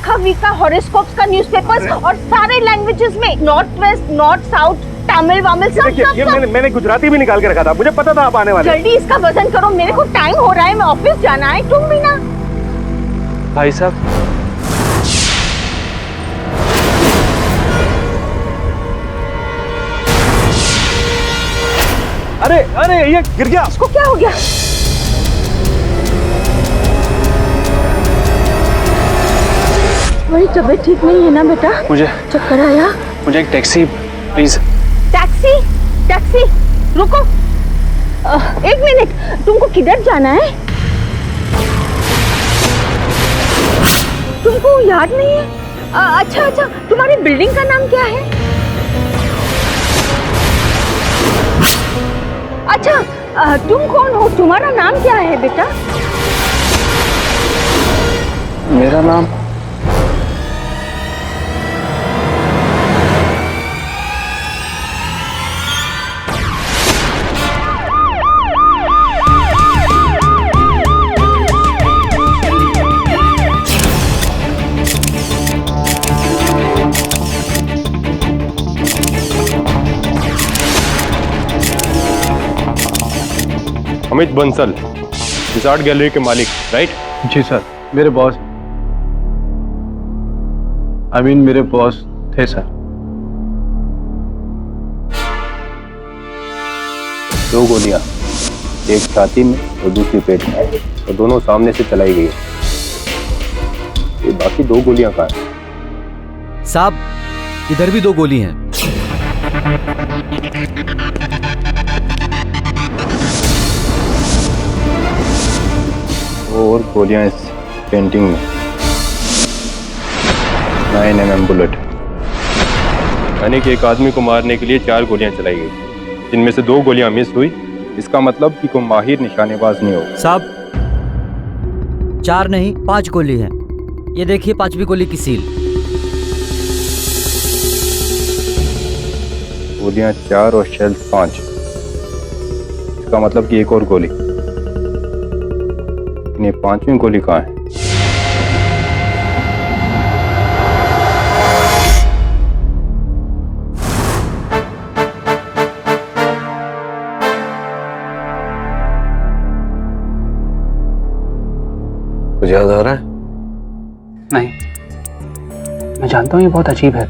आखा वीक का हॉरोस्कोप्स का न्यूज़पेपर्स और सारे लैंग्वेजेस में, north west, north south, Tamil वामिल सब सब ये मैंने गुजराती भी निकाल के रखा था, मुझे पता था आप आने वाले। जल्दी इसका वजन करो, मेरे को टाइम हो रहा है, मैं ऑफिस जाना है। तुम भी ना। भाई साहब, अरे अरे ये गिर गया। इसको क्या हो गया? तुम्हारी तबीयत ठीक नहीं है ना बेटा? मुझे चक्कर आया? मुझे एक टैक्सी प्लीज। टैक्सी? टैक्सी रुको, एक मिनट, तुमको किधर जाना है? तुमको याद नहीं है? अच्छा अच्छा, तुम्हारी बिल्डिंग का नाम क्या है? अच्छा, तुम कौन हो? तुम्हारा नाम क्या है बेटा? मेरा नाम अमित बंसल, इस आर्ट गैलरी के मालिक, राइट? जी सर, मेरे बॉस, मेरे बॉस थे सर। 2 गोलियां, एक छाती में और दूसरी पेट में, और दोनों सामने से चलाई गई। ये बाकी 2 गोलियां कहाँ हैं? साहब, इधर भी 2 गोली हैं। और गोलियां इस पेंटिंग में। 9mm बुलेट, यानी कि एक आदमी को मारने के लिए 4 गोलियां चलाई गई, जिनमें से 2 गोलियां मिस हुई। इसका मतलब कि कोई माहिर निशानेबाज नहीं होगा। साहब, 4 नहीं 5 गोली हैं। ये देखिए 5वीं गोली की सील। गोलियां 4 और शेल 5, इसका मतलब कि एक और गोली। ये 5वीं गोली कहाँ है? कुछ याद आ रहा है? नहीं, मैं जानता हूँ ये बहुत अजीब है,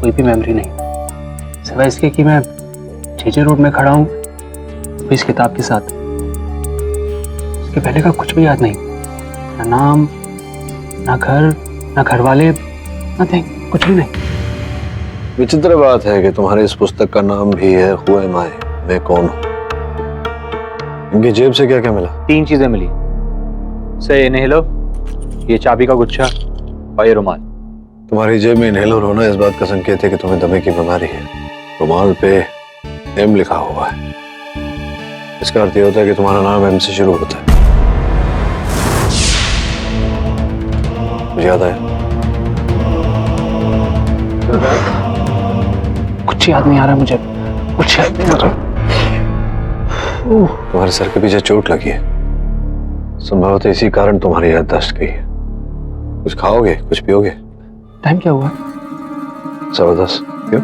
कोई भी मेमोरी नहीं, सिवाय इसके कि मैं जेजे रोड में खड़ा हूँ इस किताब के साथ। इसके पहले का कुछ भी याद नहीं, ना नाम, ना घर, ना घर वाले, नथिंग, कुछ भी नहीं। विचित्र बात है कि तुम्हारे इस पुस्तक का नाम भी है हु एम आई, मैं कौन हूँ। इनकी जेब से क्या क्या मिला? 3 चीजें मिली, से इनहेलर, ये चाबी का गुच्छा और ये रुमाल। तुम्हारी जेब में इनहेलर होना इस बात का संकेत है कि तुम्हें दमे की बीमारी है। रुमाल पे एम लिखा हुआ है, इसका अर्थ यह होता है कि तुम्हारा नाम एम से शुरू होता है। मुझे याद आया? कुछ याद नहीं आ रहा मुझे, कुछ याद नहीं आ रहा। तुम्हारे सर के पीछे चोट लगी है, संभवतः इसी कारण तुम्हारी याददाश्त गई है। कुछ खाओगे, कुछ पियोगे? टाइम क्या हुआ? 10:15। क्यों?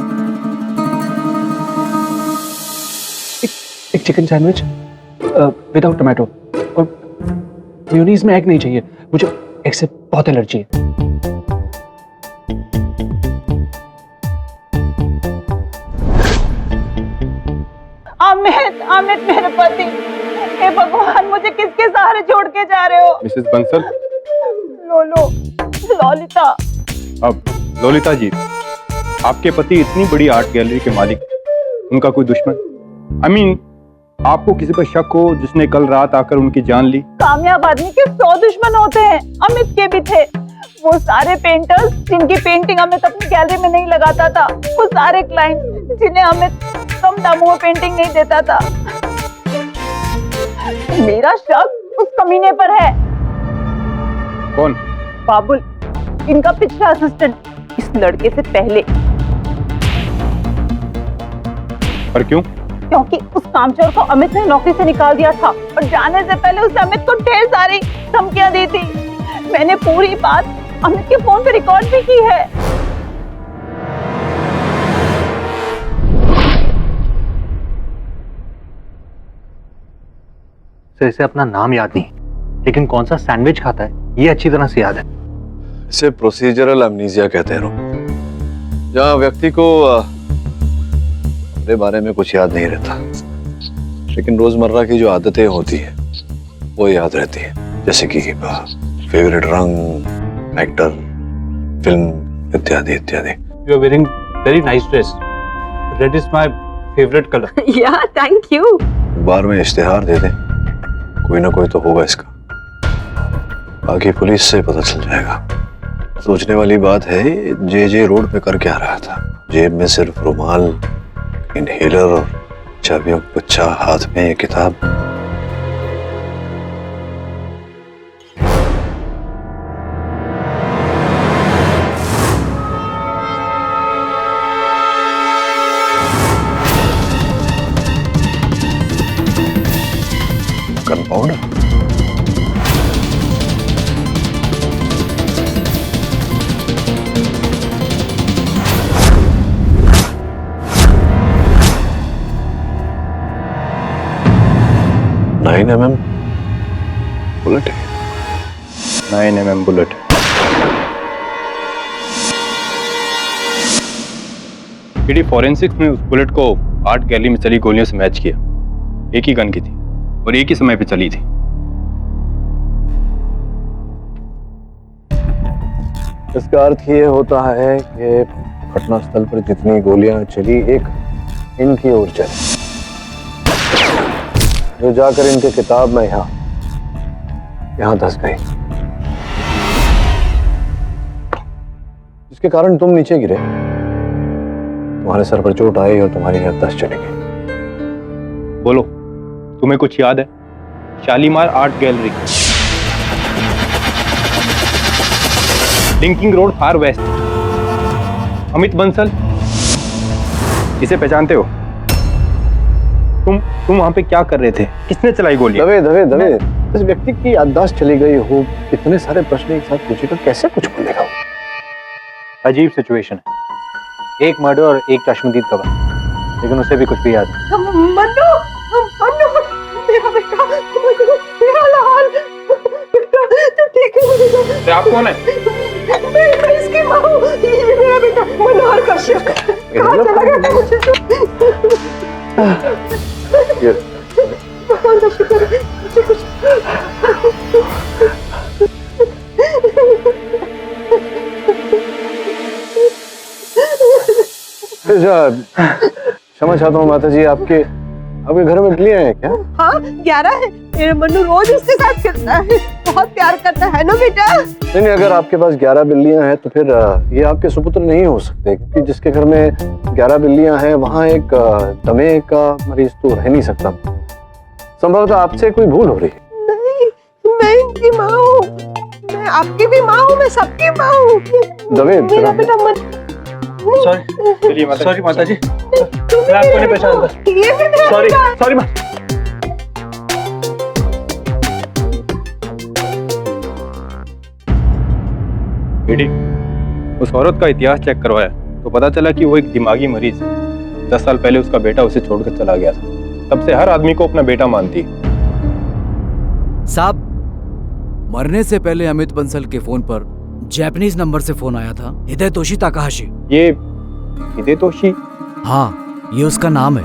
एक चिकन सैंडविच विदाउट टोमेटो, और मेयोनीज में एग नहीं चाहिए, मुझे एग से बहुत एलर्जी है। अमित, अमित मेरे पति, हे भगवान, मुझे किसके सहारे छोड़ के जा रहे हो? मिसेस बंसल। लोलो, ललिता। अब ललिता जी, आपके पति इतनी बड़ी आर्ट गैलरी के मालिक, उनका कोई दुश्मन? आपको किसी पर शक हो जिसने कल रात आकर उनकी जान ली? कामयाब आदमी के 100 दुश्मन होते हैं, अमित के भी थे। वो सारे पेंटर्स जिनकी पेंटिंग अमित अपनी गैलरी में नहीं लगाता था, वो सारे क्लाइंट जिन्हें अमित कम दामों में पेंटिंग नहीं देता था। मेरा शक उस कमीने पर है। कौन? बाबुल, इनका पिछला असिस्टेंट, इस लड़के से पहले। पर क्यों? क्योंकि उस कामचोर को अमित ने नौकरी से निकाल दिया था और जाने से पहले उसने अमित को ढेर सारी धमकियां दी थी। मैंने पूरी बात अमित के फोन पे रिकॉर्ड भी की है। सर इसे अपना नाम याद नहीं, लेकिन कौन सा सैंडविच खाता है ये अच्छी तरह से याद है। इसे प्रोसीजरल अमनीजिया कहते हैं, जहाँ व्यक्ति को अपने बारे में कुछ याद नहीं रहता, लेकिन रोजमर्रा की जो आदतें होती है वो याद रहती है, जैसे कि फेवरेट रंग, एक्टर, फिल्म इत्यादि इत्यादि। You are wearing very nice dress, red is my favourite colour. Yeah thank you. बार में इश्तिहार दे दें, कोई ना कोई तो होगा इसका, बाकी पुलिस से पता चल जाएगा। सोचने वाली बात है, जे रोड पे कर क्या रहा था? जेब में सिर्फ रुमाल, इनहेलर और चाबियों का गुच्छा, हाथ में ये किताब। गनपाउडर? नाइन mm बुलेट है। 9 mm बुलेट। पीडी फॉरेंसिक्स ने उस बुलेट को आर्ट गैलरी में चली गोलियों से मैच किया। एक ही गन की थी और एक ही समय पे चली थी। इसका अर्थ ये होता है कि घटनास्थल पर जितनी गोलियां चली, एक इनकी ओर चली, जो जाकर इनके किताब में यहां धंस गई, जिसके कारण तुम नीचे गिरे, तुम्हारे सर पर चोट आई और तुम्हारी याददाश्त चली गई। बोलो, तुम्हें कुछ याद है? Shalimar art gallery, linking road, फार वेस्ट। अमित बंसल, इसे पहचानते हो? तुम वहां पे क्या कर रहे थे? किसने चलाई गोली? दवे इस व्यक्ति की याददाश्त चली गई हो, इतने सारे प्रश्न एक साथ पूछेगा, कैसे कुछ बोलेगा? अजीब सिचुएशन है, एक मर्डर और एक चश्मदीद गवाह, लेकिन उसे भी कुछ भी याद नहीं। मन्नू, मन्नू, मेरा बेटा, मेरा लाल बेटा, तू ठीक है? आप कौन है? मैं इसकी माँ हूँ, ये मेरा बेटा मनोहर कश्यप। कहाँ चला गया था मुझे तो? भगवान का शुक्र है, मुझे कुछ क्षमा चाहता हूँ माता जी, आपके घर में बिल्लियां हैं क्या? हाँ 11 है। मेरा मन्नू रोज उसके साथ खेलता है, बहुत प्यार करता है ना बेटा। नहीं, अगर आपके पास 11 बिल्लियां हैं तो फिर ये आपके सुपुत्र नहीं हो सकते, क्योंकि जिसके घर में 11 बिल्लियां हैं वहां एक दमे का मरीज तो रह नहीं सकता। संभवतः आपसे कोई भूल हो रही है। नहीं, मैं इनकी माँ हूँ, मैं आपकी भी माँ हूँ, मैं सबकी माँ हूँ। दवे, मेरा बेटा सॉरी माता जी, मैं आपको नहीं पहचानता। सॉरी माँ। पीडी, उस औरत का इतिहास चेक करवाया तो पता चला कि वो एक दिमागी मरीज है। 10 साल पहले उसका बेटा उसे छोड़कर चला गया था। तब से हर आदमी को अपना बेटा मानती है। साहब, मरने से पहले अमित बंसल के फोन पर जापानीज नंबर से फोन आया था, हिदेतोशी ताकाहाशी। ये हिदेतोशी? हाँ, ये उसका नाम है।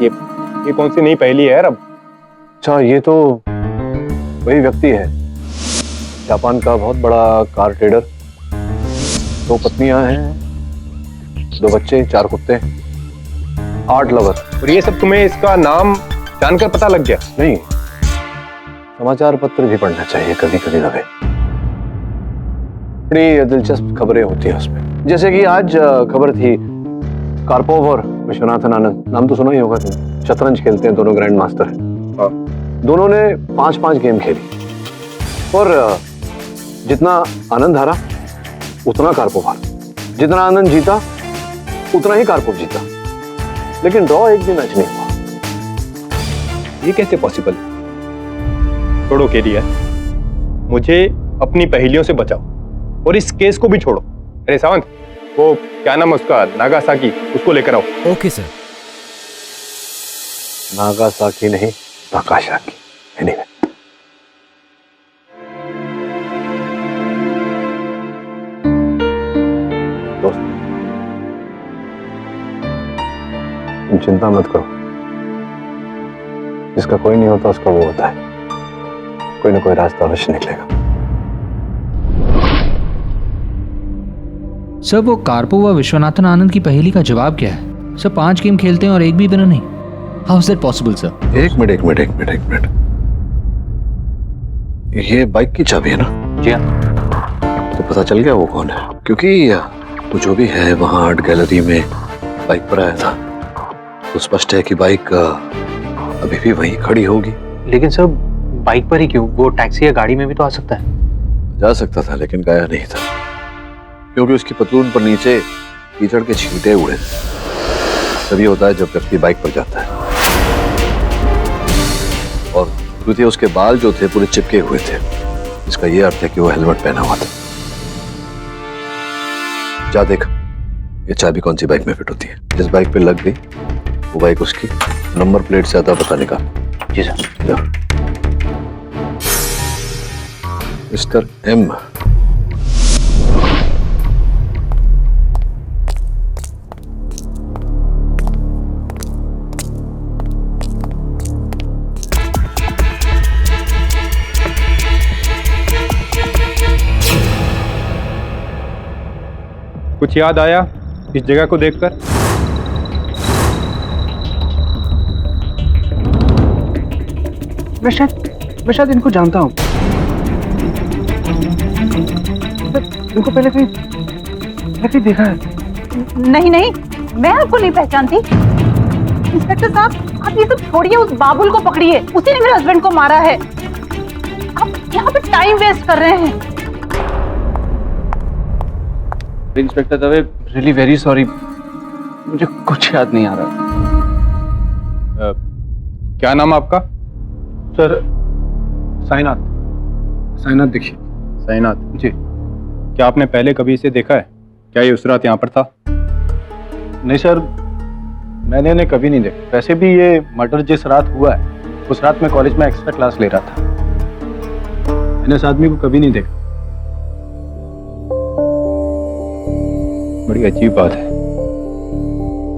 ये कौन सी नई पहेली है यार अब? अच्छा, ये तो वही व्यक्ति है, जापान का बहुत बड़ा कार ट्रेडर। 2 पत्नियां हैं, 2 बच्चे, 4 कुत्ते, 8 लवर। और ये सब तुम्हें इसका नाम जानकर पता लग गया? नहीं, समाचार पत्र भी पढ़ना चाहिए कभी कभी। दवे, बड़ी दिलचस्प खबरें होती हैं उसमें। जैसे कि आज खबर थी, कार्पोव और विश्वनाथन आनंद, नाम तो सुना ही होगा तुम, शतरंज खेलते हैं, दोनों ग्रैंड मास्टर हैं। दोनों ने 5-5 गेम खेली और जितना आनंद हारा उतना कार्पोव हारा, जितना आनंद जीता उतना ही कार्पोव जीता, लेकिन ड्रॉ एक भी मैच नहीं हुआ। ये कैसे पॉसिबल? छोड़ो केरिया, मुझे अपनी पहेलियों से बचाओ। और इस केस को भी छोड़ो। अरे सावंत, वो क्या नाम है उसका, नागासाकी, उसको लेकर आओ। Okay sir. नागासाकी नहीं, नागासाकी। एनीवे, दोस्त तुम चिंता मत करो, जिसका कोई नहीं होता उसका वो होता है, कोई ना कोई रास्ता अवश्य निकलेगा। सर वो कार्पोव व विश्वनाथन आनंद की पहेली का जवाब क्या है? सर 5 गेम खेलते हैं और एक भी विनर नहीं। How is that possible sir? एक मिनट। ये बाइक की चाबी है ना? जी हाँ। तो पता चल गया वो कौन है? क्योंकि वो जो भी है वहां आर्ट गैलरी में बाइक पर आया था, तो स्पष्ट है कि बाइक अभी भी वहीं खड़ी होगी। लेकिन सर बाइक पर ही क्यों? वो टैक्सी या गाड़ी में भी तो आ सकता है। जा सकता था लेकिन गया नहीं था, क्योंकि उसकी पतलून पर नीचे कीचड़ के छींटे उड़े थे। तभी होता है जब व्यक्ति बाइक पर जाता है। और द्वितीय, उसके बाल जो थे पूरे चिपके हुए थे, इसका यह अर्थ है कि वो हेलमेट पहना हुआ था। जा देख, ये चाबी कौन सी बाइक में फिट होती है। जिस बाइक पे लग गई वो बाइक उसकी, नंबर प्लेट से आता पता निकाल। जी सर। जा। Mister M. कुछ याद आया इस जगह को देखकर? मैं शायद इनको जानता हूँ। इनको पहले कहीं देखा है। नहीं नहीं, मैं आपको नहीं पहचानती। इंस्पेक्टर साहब, आप ये सब छोड़िए, उस बाबुल को पकड़िए, उसी ने मेरे हस्बैंड को मारा है। आप यहाँ पे टाइम वेस्ट कर रहे हैं। Inspector Dave, really very sorry, मुझे कुछ याद नहीं आ रहा। क्या नाम है आपका? सर साइनाथ दीक्षित। साइनाथ जी। क्या आपने पहले कभी इसे देखा है? क्या ये उस रात यहाँ पर था? नहीं सर, मैंने इन्हें कभी नहीं देखा। वैसे भी ये मर्डर जिस रात हुआ है उस रात मैं कॉलेज में एक्स्ट्रा क्लास ले रहा था। मैंने इस आदमी को कभी नहीं देखा। बड़ी अजीब बात है,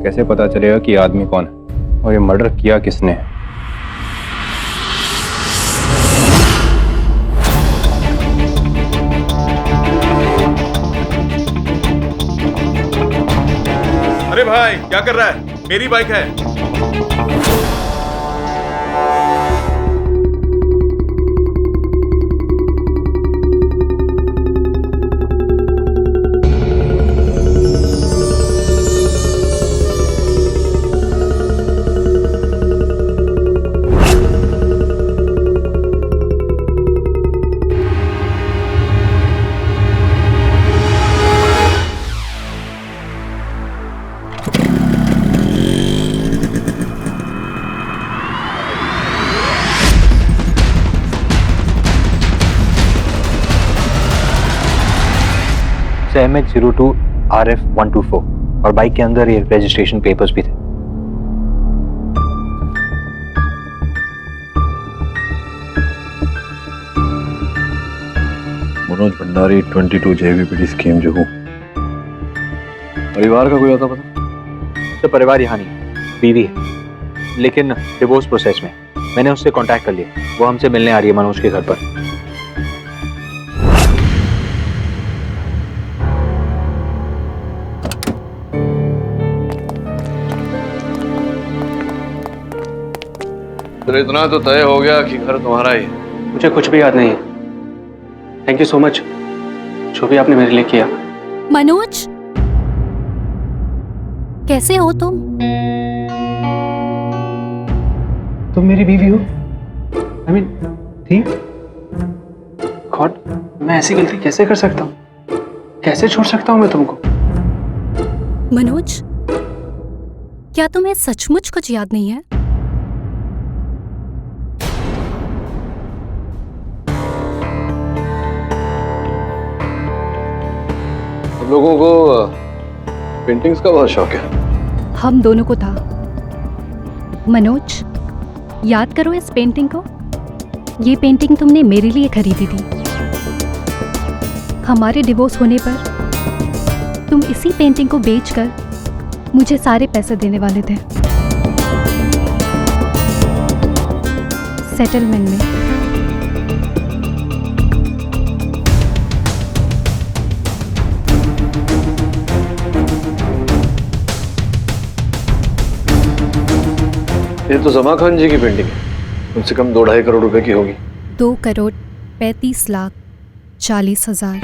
कैसे पता चलेगा कि ये आदमी कौन है और ये मर्डर किया किसने है? अरे भाई क्या कर रहा है? मेरी बाइक है। MH02 RF124 और बाइक के अंदर ये रजिस्ट्रेशन पेपर्स भी थे। मनोज भंडारी 22 JVPD स्कीम जो हूँ, परिवार का कोई आता पता? तो परिवार यहाँ नहीं, बीवी है, लेकिन डिवोर्स प्रोसेस में। मैंने उससे कांटेक्ट कर लिया, वो हमसे मिलने आ रही है मनोज के घर पर। तो इतना तो तय हो गया कि घर तुम्हारा ही है। मुझे कुछ भी याद नहीं है। थैंक यू सो मच जो भी आपने मेरे लिए किया। मनोज, कैसे हो तुम? तुम मेरी बीवी हो? I mean, थी? गॉड, मैं ऐसी गलती कैसे कर सकता हूँ? कैसे छोड़ सकता हूँ मैं तुमको? मनोज, क्या तुम्हें सचमुच कुछ याद नहीं है? तुम लोगों को पेंटिंग्स का बहुत शौक है। हम दोनों को था। मनोज, याद करो इस पेंटिंग को। ये पेंटिंग तुमने मेरे लिए खरीदी थी। हमारे डिवोर्स होने पर तुम इसी पेंटिंग को बेचकर मुझे सारे पैसे देने वाले थे, सेटलमेंट में। ये तो जमा खान जी की पेंटिंग है, कम से कम 2-2.5 करोड़ रुपए की होगी। 2,35,40,000।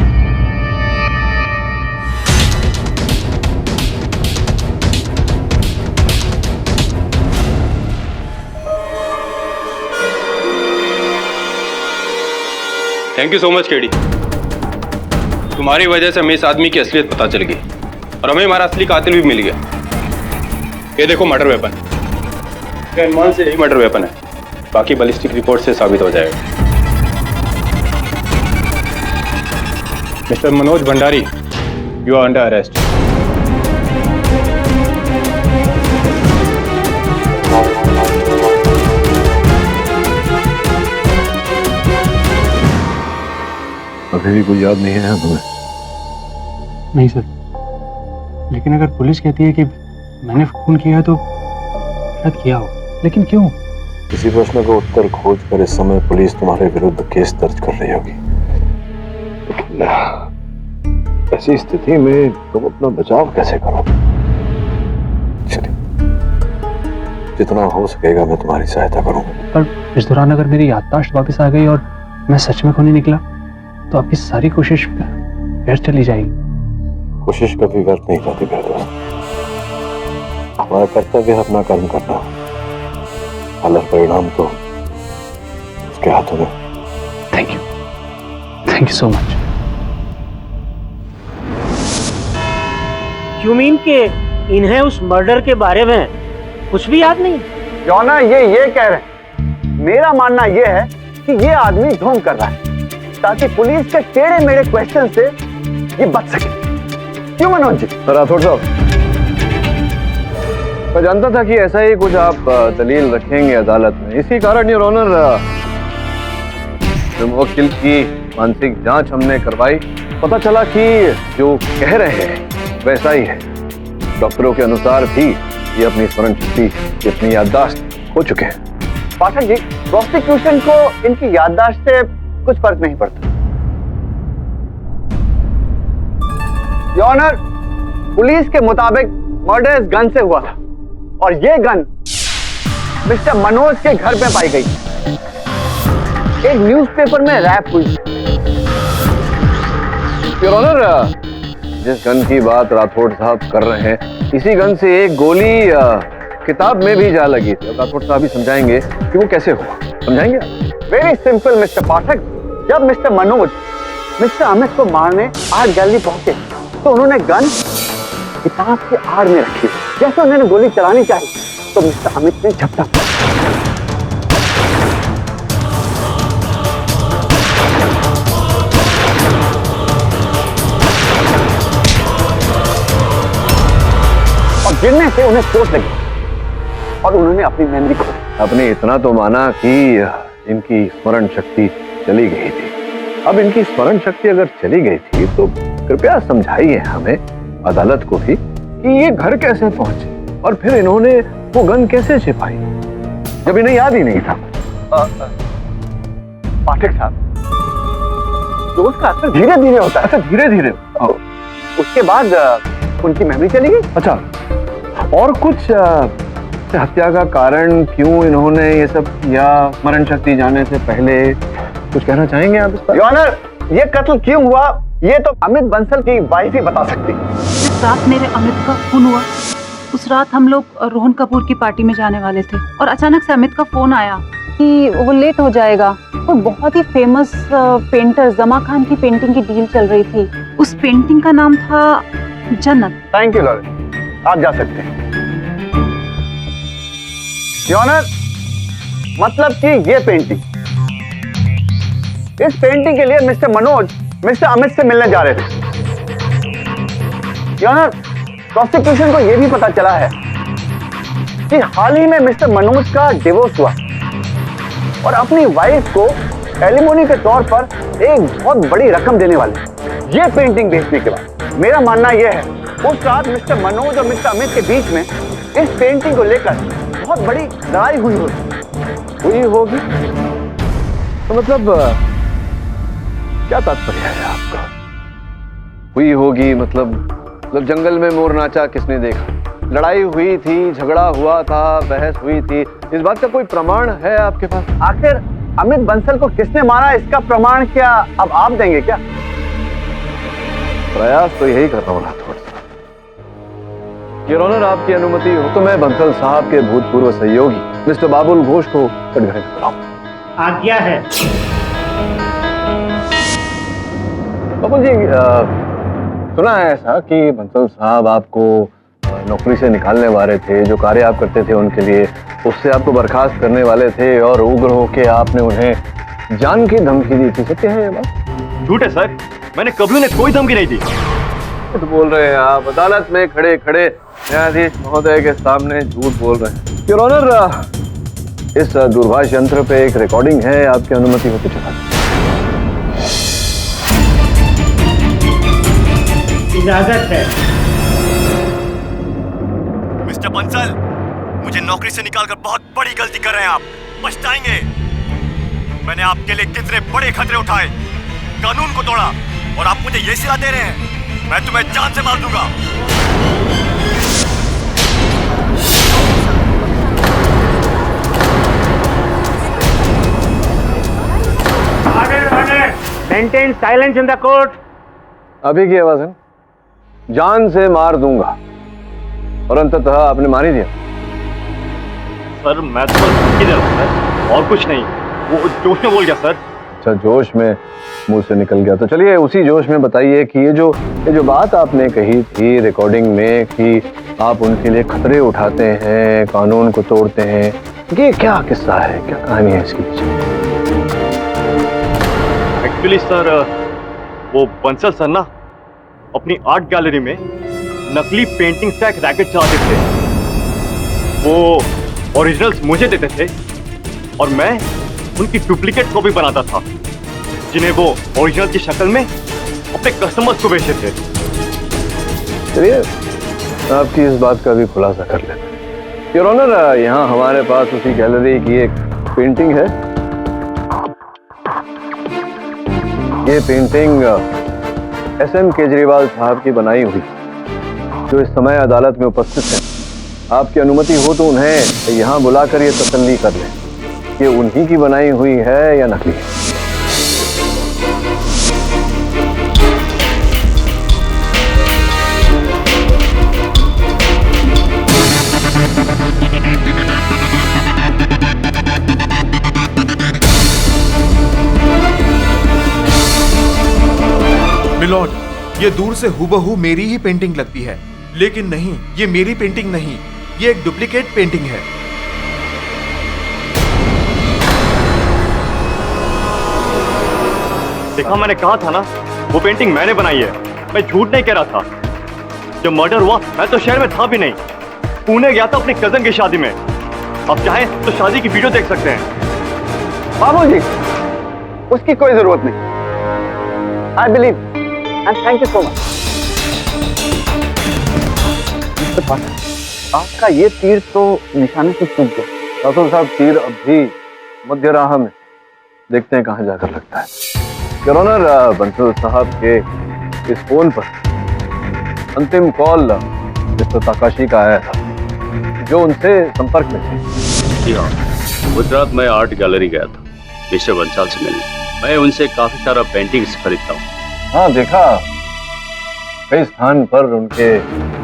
Thank you so much KD. तुम्हारी वजह से हमें इस आदमी की असलियत पता चल गई और हमें हमारा असली कातिल भी मिल गया। ये देखो मर्डर वेपन। इसका अनुमान से यही मर्डर वेपन है, बाकी बैलिस्टिक रिपोर्ट से साबित हो जाएगा। Mister Manoj Bhandari, you are under arrest. अभी भी कोई याद नहीं है तुम्हें? नहीं सर, लेकिन अगर पुलिस कहती है कि मैंने खून किया है तो शायद किया हो, लेकिन क्यों? इसी प्रश्न का उत्तर खोज कर इस समय पुलिस तुम्हारे विरुद्ध केस दर्ज कर रही होगी, लेकिन ऐसी स्थिति में तुम अपना बचाव कैसे करोगे? चलिए, जितना हो सकेगा मैं तुम्हारी सहायता करूंगा। पर इस दौरान अगर मेरी याददाश्त वापस आ गई और मैं सच में खूनी निकला तो आपकी सारी कोशिश व्यर्थ चली जाएगी। कोशिश कभी व्यर्थ नहीं जाती मेरे दोस्त। हमारा कर्तव्य है अपना कर्म करना, अलग परिणाम तो उसके हाथों में। Thank you so much. You mean के इन्हें उस मर्डर के बारे में कुछ भी याद नहीं? जॉना ये कह रहे हैं, मेरा मानना ये है कि ये आदमी ढोंग कर रहा है ताकि पुलिस के टेढ़े मेढ़े क्वेश्चन से ये बच सके। क्यों मनोज जी? राठौड़ साहब, मैं जानता था कि ऐसा ही कुछ आप दलील रखेंगे अदालत में, इसी कारण योर ऑनर मुवक्किल की मानसिक जांच हमने करवाई। पता चला कि जो कह रहे हैं वैसा ही है। डॉक्टरों के अनुसार भी ये अपनी स्मरण शक्ति, अपनी याददाश्त खो चुके हैं। पाठक जी, प्रोसिक्यूशन को इनकी याददाश्त से कुछ फर्क नहीं पड़ता। योर ऑनर, पुलिस के मुताबिक मर्डर इस गन से हुआ था और ये गन मिस्टर मनोज के घर पे पाई गई, एक न्यूज़पेपर में रैप हुई। योर ऑनर, जिस गन की बात राठौड़ साहब कर रहे हैं, इसी गन से एक गोली किताब में भी जा लगी थी। राठौड़ साहब ही समझाएंगे कि वो कैसे हुआ। समझाएंगे? वेरी सिंपल मिस्टर पाठक। जब मिस्टर मनोज मिस्टर अमित को मारने आर्ट गैलरी पहुंचे तो उन्होंने गन किताब की आड़ में रखी। जैसे उन्होंने गोली चलानी चाहिए तो मिस्टर अमित ने झपटा मारा। और गिरने से उन्हें चोट लगी और उन्होंने अपनी मेमोरी खो दी। आपने इतना तो माना कि इनकी स्मरण शक्ति चली गई थी। अब इनकी स्मरण शक्ति अगर चली गई थी तो कृपया समझाइए हमें, अदालत को भी, कि ये घर कैसे पहुंचे और फिर इन्होंने वो गन कैसे छिपाई जब इन्हें याद ही नहीं था। पाठक साहब, जोश का असर धीरे धीरे होता है। अच्छा, धीरे धीरे। उसके बाद उनकी मेमोरी चली गई। अच्छा, और कुछ हत्या का कारण क्यों इन्होंने ये सब, या स्मरण शक्ति जाने से पहले कुछ कहना चाहेंगे आप इस पर? योर ऑनर, ये कत्ल क्यों हुआ ये तो अमित बंसल की वाइफ ही बता सकती। जिस रात मेरे अमित का खून हुआ उस रात हम लोग रोहन कपूर की पार्टी में जाने वाले थे और अचानक से अमित का फोन आया कि वो लेट हो जाएगा और बहुत ही फेमस पेंटर जमा खान की पेंटिंग की डील चल रही थी। उस पेंटिंग का नाम था जन्नत। थैंक यू लॉरेंस, आप जा सकते हैं। योर ऑनर, मतलब कि ये पेंटिंग, इस पेंटिंग के लिए मिस्टर मनोज मिस्टर अमित से मिलने जा रहे थे। योनर, प्रोसिक्यूशन को यह भी पता चला है कि हाल ही में मिस्टर मनोज का डिवोर्स हुआ और अपनी वाइफ को एलिमोनी के तौर पर एक बहुत बड़ी रकम देने वाले। ये पेंटिंग बेचने के बाद मेरा मानना यह है उस रात मिस्टर मनोज और मिस्टर अमित के बीच में इस पेंटिंग को लेकर बहुत बड़ी लड़ाई हुई होगी। तो मतलब क्या तात्पर्य है आपका? हुई होगी मतलब जंगल में मोर नाचा किसने देखा? लड़ाई हुई थी, झगड़ा हुआ था, बहस हुई थी, इस बात का कोई प्रमाण है आपके पास? आखिर अमित बंसल को किसने मारा, इसका प्रमाण क्या अब आप देंगे क्या? प्रयास तो यही कर रहा हूँ राठौड़ साहब। योर ऑनर, आपकी अनुमति हो तो मैं बंसल साहब के भूतपूर्व सहयोगी मिस्टर बाबुल घोष को कटघरे कराऊं। आज्ञा है। बाबुल जी, सुना है ऐसा कि बंसल साहब आपको नौकरी से निकालने वाले थे, जो कार्य आप करते थे उनके लिए उससे आपको बर्खास्त करने वाले थे और उग्र होकर आपने उन्हें जान की धमकी दी थी। सत्य है ये बात? झूठ है सर, मैंने कभी उन्हें कोई धमकी नहीं दी। झूठ बोल रहे हैं आप, अदालत में खड़े खड़े न्यायाधीश महोदय के सामने झूठ बोल रहे हैं। योर ऑनर, इस दूरभाष यंत्र पे एक रिकॉर्डिंग है, आपकी अनुमति हो तो चला। इजाजत है। मिस्टर बंसल, मुझे नौकरी से निकालकर बहुत बड़ी गलती कर रहे हैं आप, पछताएंगे। मैंने आपके लिए कितने बड़े खतरे उठाए, कानून को तोड़ा और आप मुझे ये सिला दे रहे हैं मैं तुम्हें जान से मार दूंगा। Maintain silence in the court. अभी की आवाज है, जान से मार दूंगा, और अंततः आपने मान ही दिया। सर मैं तो धमकी दे रहा हूं सर, और कुछ नहीं, वो जोश में बोल गया सर। अच्छा, जोश में मुंह से निकल गया। तो चलिए उसी जोश में बताइए कि ये जो बात आपने कही थी रिकॉर्डिंग में कि आप उनके लिए खतरे उठाते हैं, कानून को तोड़ते हैं, ये क्या किस्सा है, क्या कहानी है इसके पीछे? एक्चुअली सर, वो बंसल सर ना अपनी आर्ट गैलरी में नकली पेंटिंग्स का एक रैकेट चलाते थे। वो ओरिजिनल्स मुझे देते थे और मैं उनकी डुप्लीकेट कॉपी बनाता था, जिन्हें वो ओरिजिनल की शक्ल में अपने कस्टमर्स को बेचते थे। चलिए आपकी इस बात का भी खुलासा कर लेते हैं। योर ऑनर, यहाँ हमारे पास उसी गैलरी की एक पेंटिंग है। ये पेंटिंग SM केजरीवाल साहब की बनाई हुई, जो इस समय अदालत में उपस्थित है। आपकी अनुमति हो तो उन्हें यहाँ बुलाकर ये तसल्ली कर लें कि उन्हीं की बनाई हुई है या नकली है। मिलॉर्ड, ये दूर से हूबहू मेरी ही पेंटिंग लगती है, लेकिन नहीं, ये मेरी पेंटिंग नहीं, ये एक डुप्लीकेट पेंटिंग है। देखा, मैंने कहा था ना, वो पेंटिंग मैंने बनाई है। मैं झूठ नहीं कह रहा था। जब मर्डर हुआ मैं तो शहर में था भी नहीं, पुणे गया था अपनी कजन की शादी में। आप चाहें तो शादी की वीडियो देख सकते हैं। बाबूजी, उसकी कोई जरूरत नहीं। I believe and thank you so much. आपका ये तीर तो निशाने से चूक गया। राठौर साहब, तीर अब भी मध्य राह में, देखते हैं कहां जाकर लगता है। योर ऑनर, बंसल साहब के इस फोन पर अंतिम कॉल मिस्टर ताकाशी का आया था, जो उनसे संपर्क में थे। जी हाँ, उस रात मैं आर्ट गैलरी गया था मिस्टर बंसल से मिलने। मैं उनसे काफी सारा पेंटिंग्स खरीदता हूँ। हाँ, देखा, कई स्थान पर उनके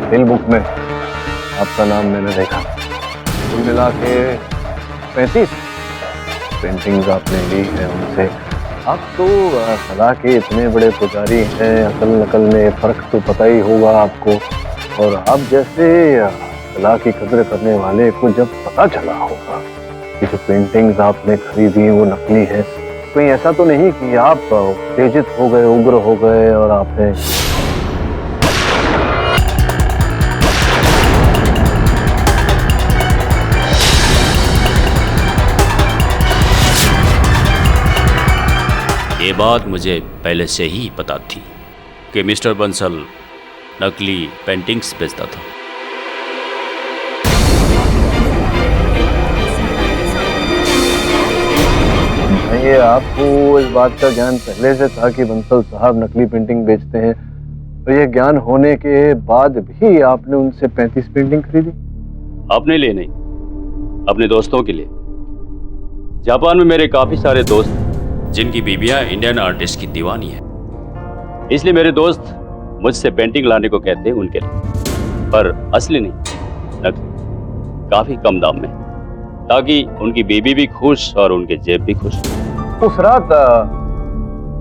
बिल बुक में आपका नाम मैंने देखा। कुल मिला के 35 पेंटिंग्स आपने ली है उनसे। आप तो कला के इतने बड़े पुजारी हैं, अकल नकल में फर्क तो पता ही होगा आपको। और आप जैसे कला की कदर करने वाले को जब पता चला होगा कि जो पेंटिंग्स आपने खरीदी वो नकली है, कहीं ऐसा तो नहीं कि आप उत्तेजित हो गए, उग्र हो गए और आपने ये बात मुझे पहले से ही पता थी कि मिस्टर बंसल नकली पेंटिंग्स बेचता था। ये आपको इस बात का ज्ञान पहले से था कि बंसल साहब नकली पेंटिंग बेचते हैं, तो ये ज्ञान होने के बाद भी आपने उनसे 35 पेंटिंग खरीदी? अपने लिए नहीं, अपने दोस्तों के लिए। जापान में मेरे काफी सारे दोस्त जिनकी बीबियां इंडियन आर्टिस्ट की दीवानी है, इसलिए मेरे दोस्त मुझसे पेंटिंग लाने को कहते हैं उनके लिए, पर असली नहीं, नकली, काफी कम दाम में, ताकि उनकी बीबी भी खुश और उनके जेब भी खुश। उस रात,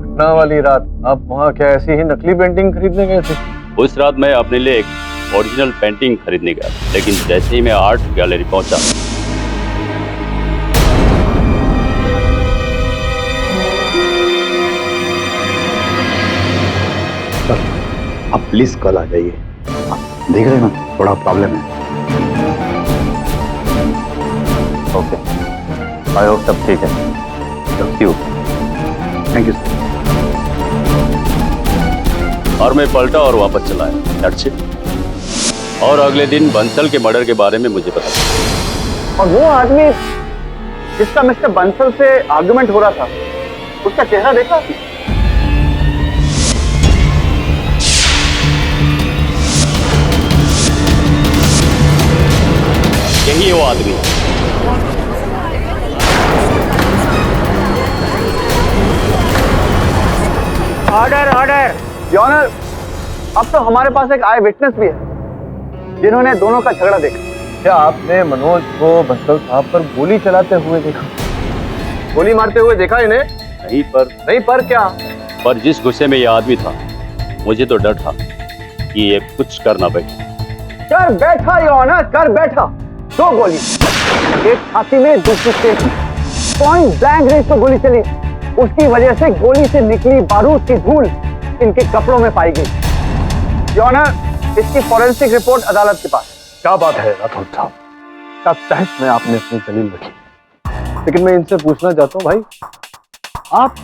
घटना वाली रात, आप वहाँ क्या ऐसी ही नकली पेंटिंग खरीदने गए थे? उस रात मैं अपने लिए एक ओरिजिनल पेंटिंग खरीदने गया, लेकिन जैसे ही मैं आर्ट गैलरी पहुंचा, आप प्लीज कल आ जाइए। आप देख रहे हैं ना, थोड़ा प्रॉब्लम है। ओके, आई होप सब ठीक है। Thank you sir. और मैं पलटा और वापस चला आया। That's it। और अगले दिन बंसल के मर्डर के बारे में मुझे पता चला। और वो आदमी जिसका मिस्टर बंसल से आर्गुमेंट हो रहा था, उसका चेहरा देखा? यही है वो आदमी। ऑर्डर ऑर्डर योर ऑनर, अब तो हमारे पास एक आई विटनेस भी है जिन्होंने दोनों का झगड़ा देखा। क्या आपने मनोज को बंसल साहब पर गोली चलाते हुए देखा? गोली मारते हुए देखा इन्हें? नहीं पर क्या? पर जिस गुस्से में ये आदमी था, मुझे तो डर था कि ये कुछ कर ना बैठे। कर बैठा योर ऑनर, कर बैठा। 2 गोली, एक छाती में, दूसरी पेट में। पॉइंट ब्लैंक रेंज पर गोली चली, उसकी वजह से गोली से निकली बारूद की धूल इनके कपड़ों में पाई गई। योर ऑनर, इसकी फॉरेंसिक रिपोर्ट अदालत के पास। क्या बात है राठौर साहब, क्या तहस में आपने अपनी दलील रखी। लेकिन मैं इनसे पूछना चाहता हूँ भाई, आप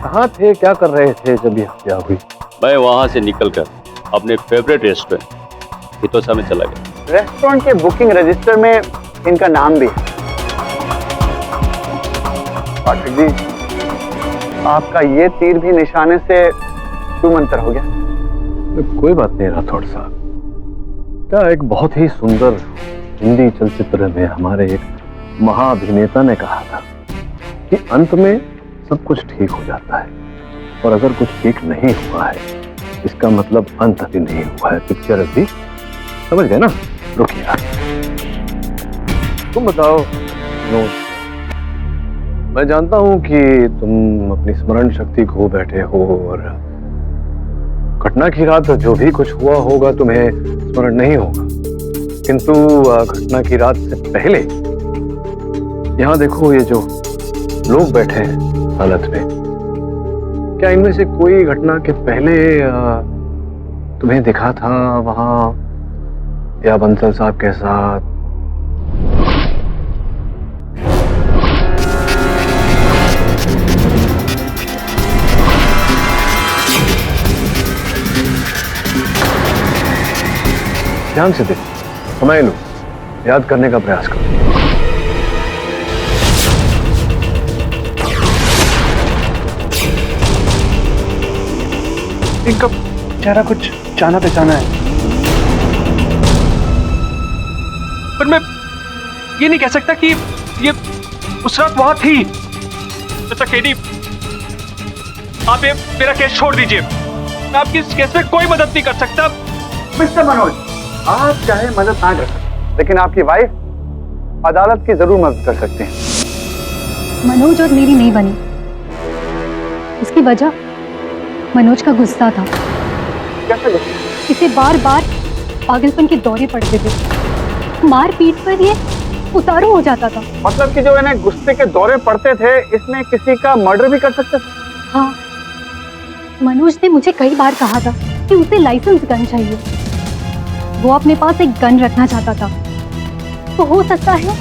कहाँ थे, क्या कर रहे थे जब ये हत्या हुई? मैं वहां से निकलकर अपने फेवरेट रेस्टोरेंट हितोसा में चला गया। रेस्टोरेंट के बुकिंग रजिस्टर में इनका नाम भी है। पाठक जी, आपका ये तीर भी निशाने से मंतर हो गया। कोई बात नहीं राठौर साहब, क्या एक बहुत ही सुंदर हिंदी चलचित्र में हमारे एक महाअभिनेता ने कहा था कि अंत में सब कुछ ठीक हो जाता है, और अगर कुछ ठीक नहीं हुआ है इसका मतलब अंत अभी नहीं हुआ है, पिक्चर अभी, समझ गए ना? रुकिए यार, तुम बताओ। मैं जानता हूं कि तुम अपनी स्मरण शक्ति खो बैठे हो और घटना की रात जो भी कुछ हुआ होगा तुम्हें स्मरण नहीं होगा, किंतु घटना की रात से पहले यहाँ देखो, ये जो लोग बैठे हैं हालत में, क्या इनमें से कोई घटना के पहले तुम्हें दिखा था वहां, या बंसल साहब के साथ? ध्यान से देखो, समय लो, याद करने का प्रयास करो। इनका चेहरा कुछ जाना पहचाना है, पर मैं ये नहीं कह सकता कि ये उस रात वहां थी। मिस्टर केडी, आप ये मेरा केस छोड़ दीजिए, मैं आपकी इस केस में कोई मदद नहीं कर सकता। मिस्टर मनोज, आप चाहे मदद ना कर सकते, लेकिन आपकी वाइफ अदालत की जरूर मदद कर सकते हैं। मनोज और मेरी नहीं बनी, इसकी वजह मनोज का गुस्सा था। कैसे गुस्सा? इसे बार बार पागलपन के दौरे पड़ते थे, मार पीट पर ये उतारू हो जाता था। मतलब कि जो इन्हें गुस्से के दौरे पड़ते थे, इसमें किसी का मर्डर भी कर सकते थे? हाँ, मनोज ने मुझे कई बार कहा था कि उसे लाइसेंस गन चाहिए। वो अपने पास एक गन रखना चाहता था, तो हो सकता है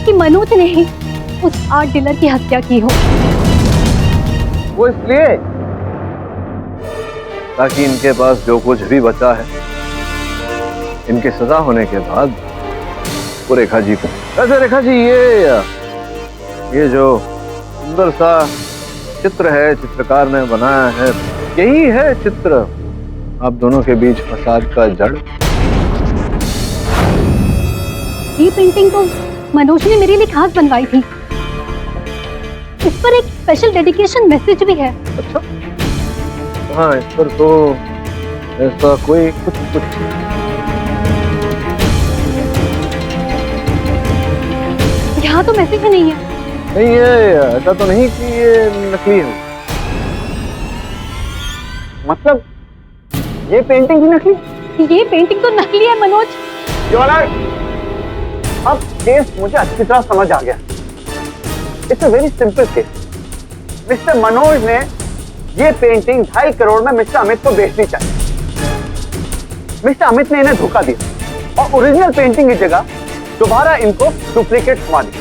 कि मनोज ने ही उस आर्ट डीलर की हत्या की हो। वो इसलिए ताकि इनके पास जो कुछ भी बचा है इनकी सजा होने के बाद वो रेखा जी को। वैसे रेखा जी ये जो सुंदर सा चित्र है चित्रकार ने बनाया है, यही है चित्र आप दोनों के बीच फसाद का जड़। ये पेंटिंग तो मनोज ने मेरे लिए खास बनवाई थी। इस पर एक स्पेशल डेडिकेशन मैसेज भी है। अच्छा हाँ, इस पर तो ऐसा कोई कुछ यहाँ तो मैसेज ही नहीं है। नहीं है, ऐसा तो नहीं कि ये नकली है। मतलब ये पेंटिंग भी नकली? ये पेंटिंग तो नकली है मनोज। योर ऑनर, अब केस मुझे अच्छी तरह समझ आ गया। It's a very simple case. Mister Manoj ने ये पेंटिंग 2.5 करोड़ में मिस्टर अमित को बेचनी चाहिए। मिस्टर अमित ने इन्हें धोखा दिया और ओरिजिनल पेंटिंग की जगह दोबारा इनको डुप्लीकेट थमा दी।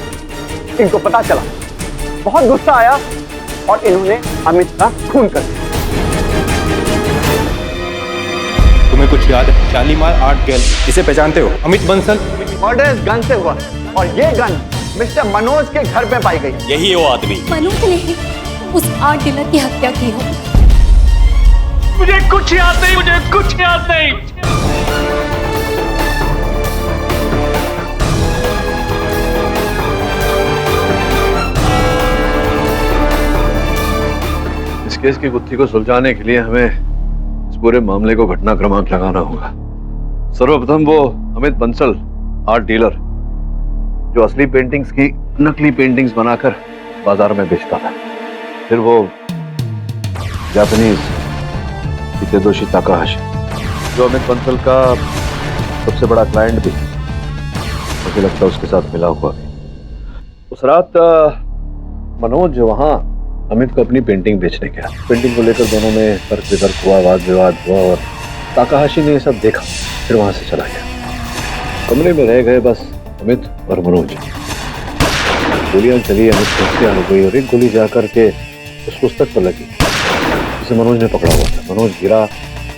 इनको पता चला, बहुत गुस्सा आया और इन्होंने अमित का खून कर दिया। तुम्हें कुछ याद है? शालीमार आर्ट गैलरी, इसे पहचानते हो? अमित बंसल। मर्डर इस गन से हुआ और ये गन मिस्टर मनोज के घर में पाई गई। यही है वो आदमी। मनोज ने उस आर्ट डीलर की हत्या की हो। मुझे कुछ याद नहीं, मुझे कुछ याद नहीं। इस केस की गुत्थी को सुलझाने के लिए हमें इस पूरे मामले को घटना क्रमांक लगाना होगा। सर्वप्रथम वो अमित बंसल आर्ट डीलर जो असली पेंटिंग्स की नकली पेंटिंग्स बनाकर बाजार में बेचता था। फिर वो जापानीज हितेदोशी ताकाहाशी जो अमित बंसल का सबसे बड़ा क्लाइंट भी, मुझे लगता है उसके साथ मिला हुआ भी। उस रात मनोज वहां अमित को अपनी पेंटिंग बेचने गया। पेंटिंग को लेकर दोनों में तर्क वितर्क हुआ, वाद विवाद हुआ और ताकाहाशी ने ये सब देखा, फिर वहां से चला गया। कमरे में रह गए बस अमित और मनोज। गोलियां चली, अमित को हत्या हो गई और एक गोली जाकर के उस पुस्तक पर लगी जिसे मनोज ने पकड़ा हुआ था। मनोज गिरा,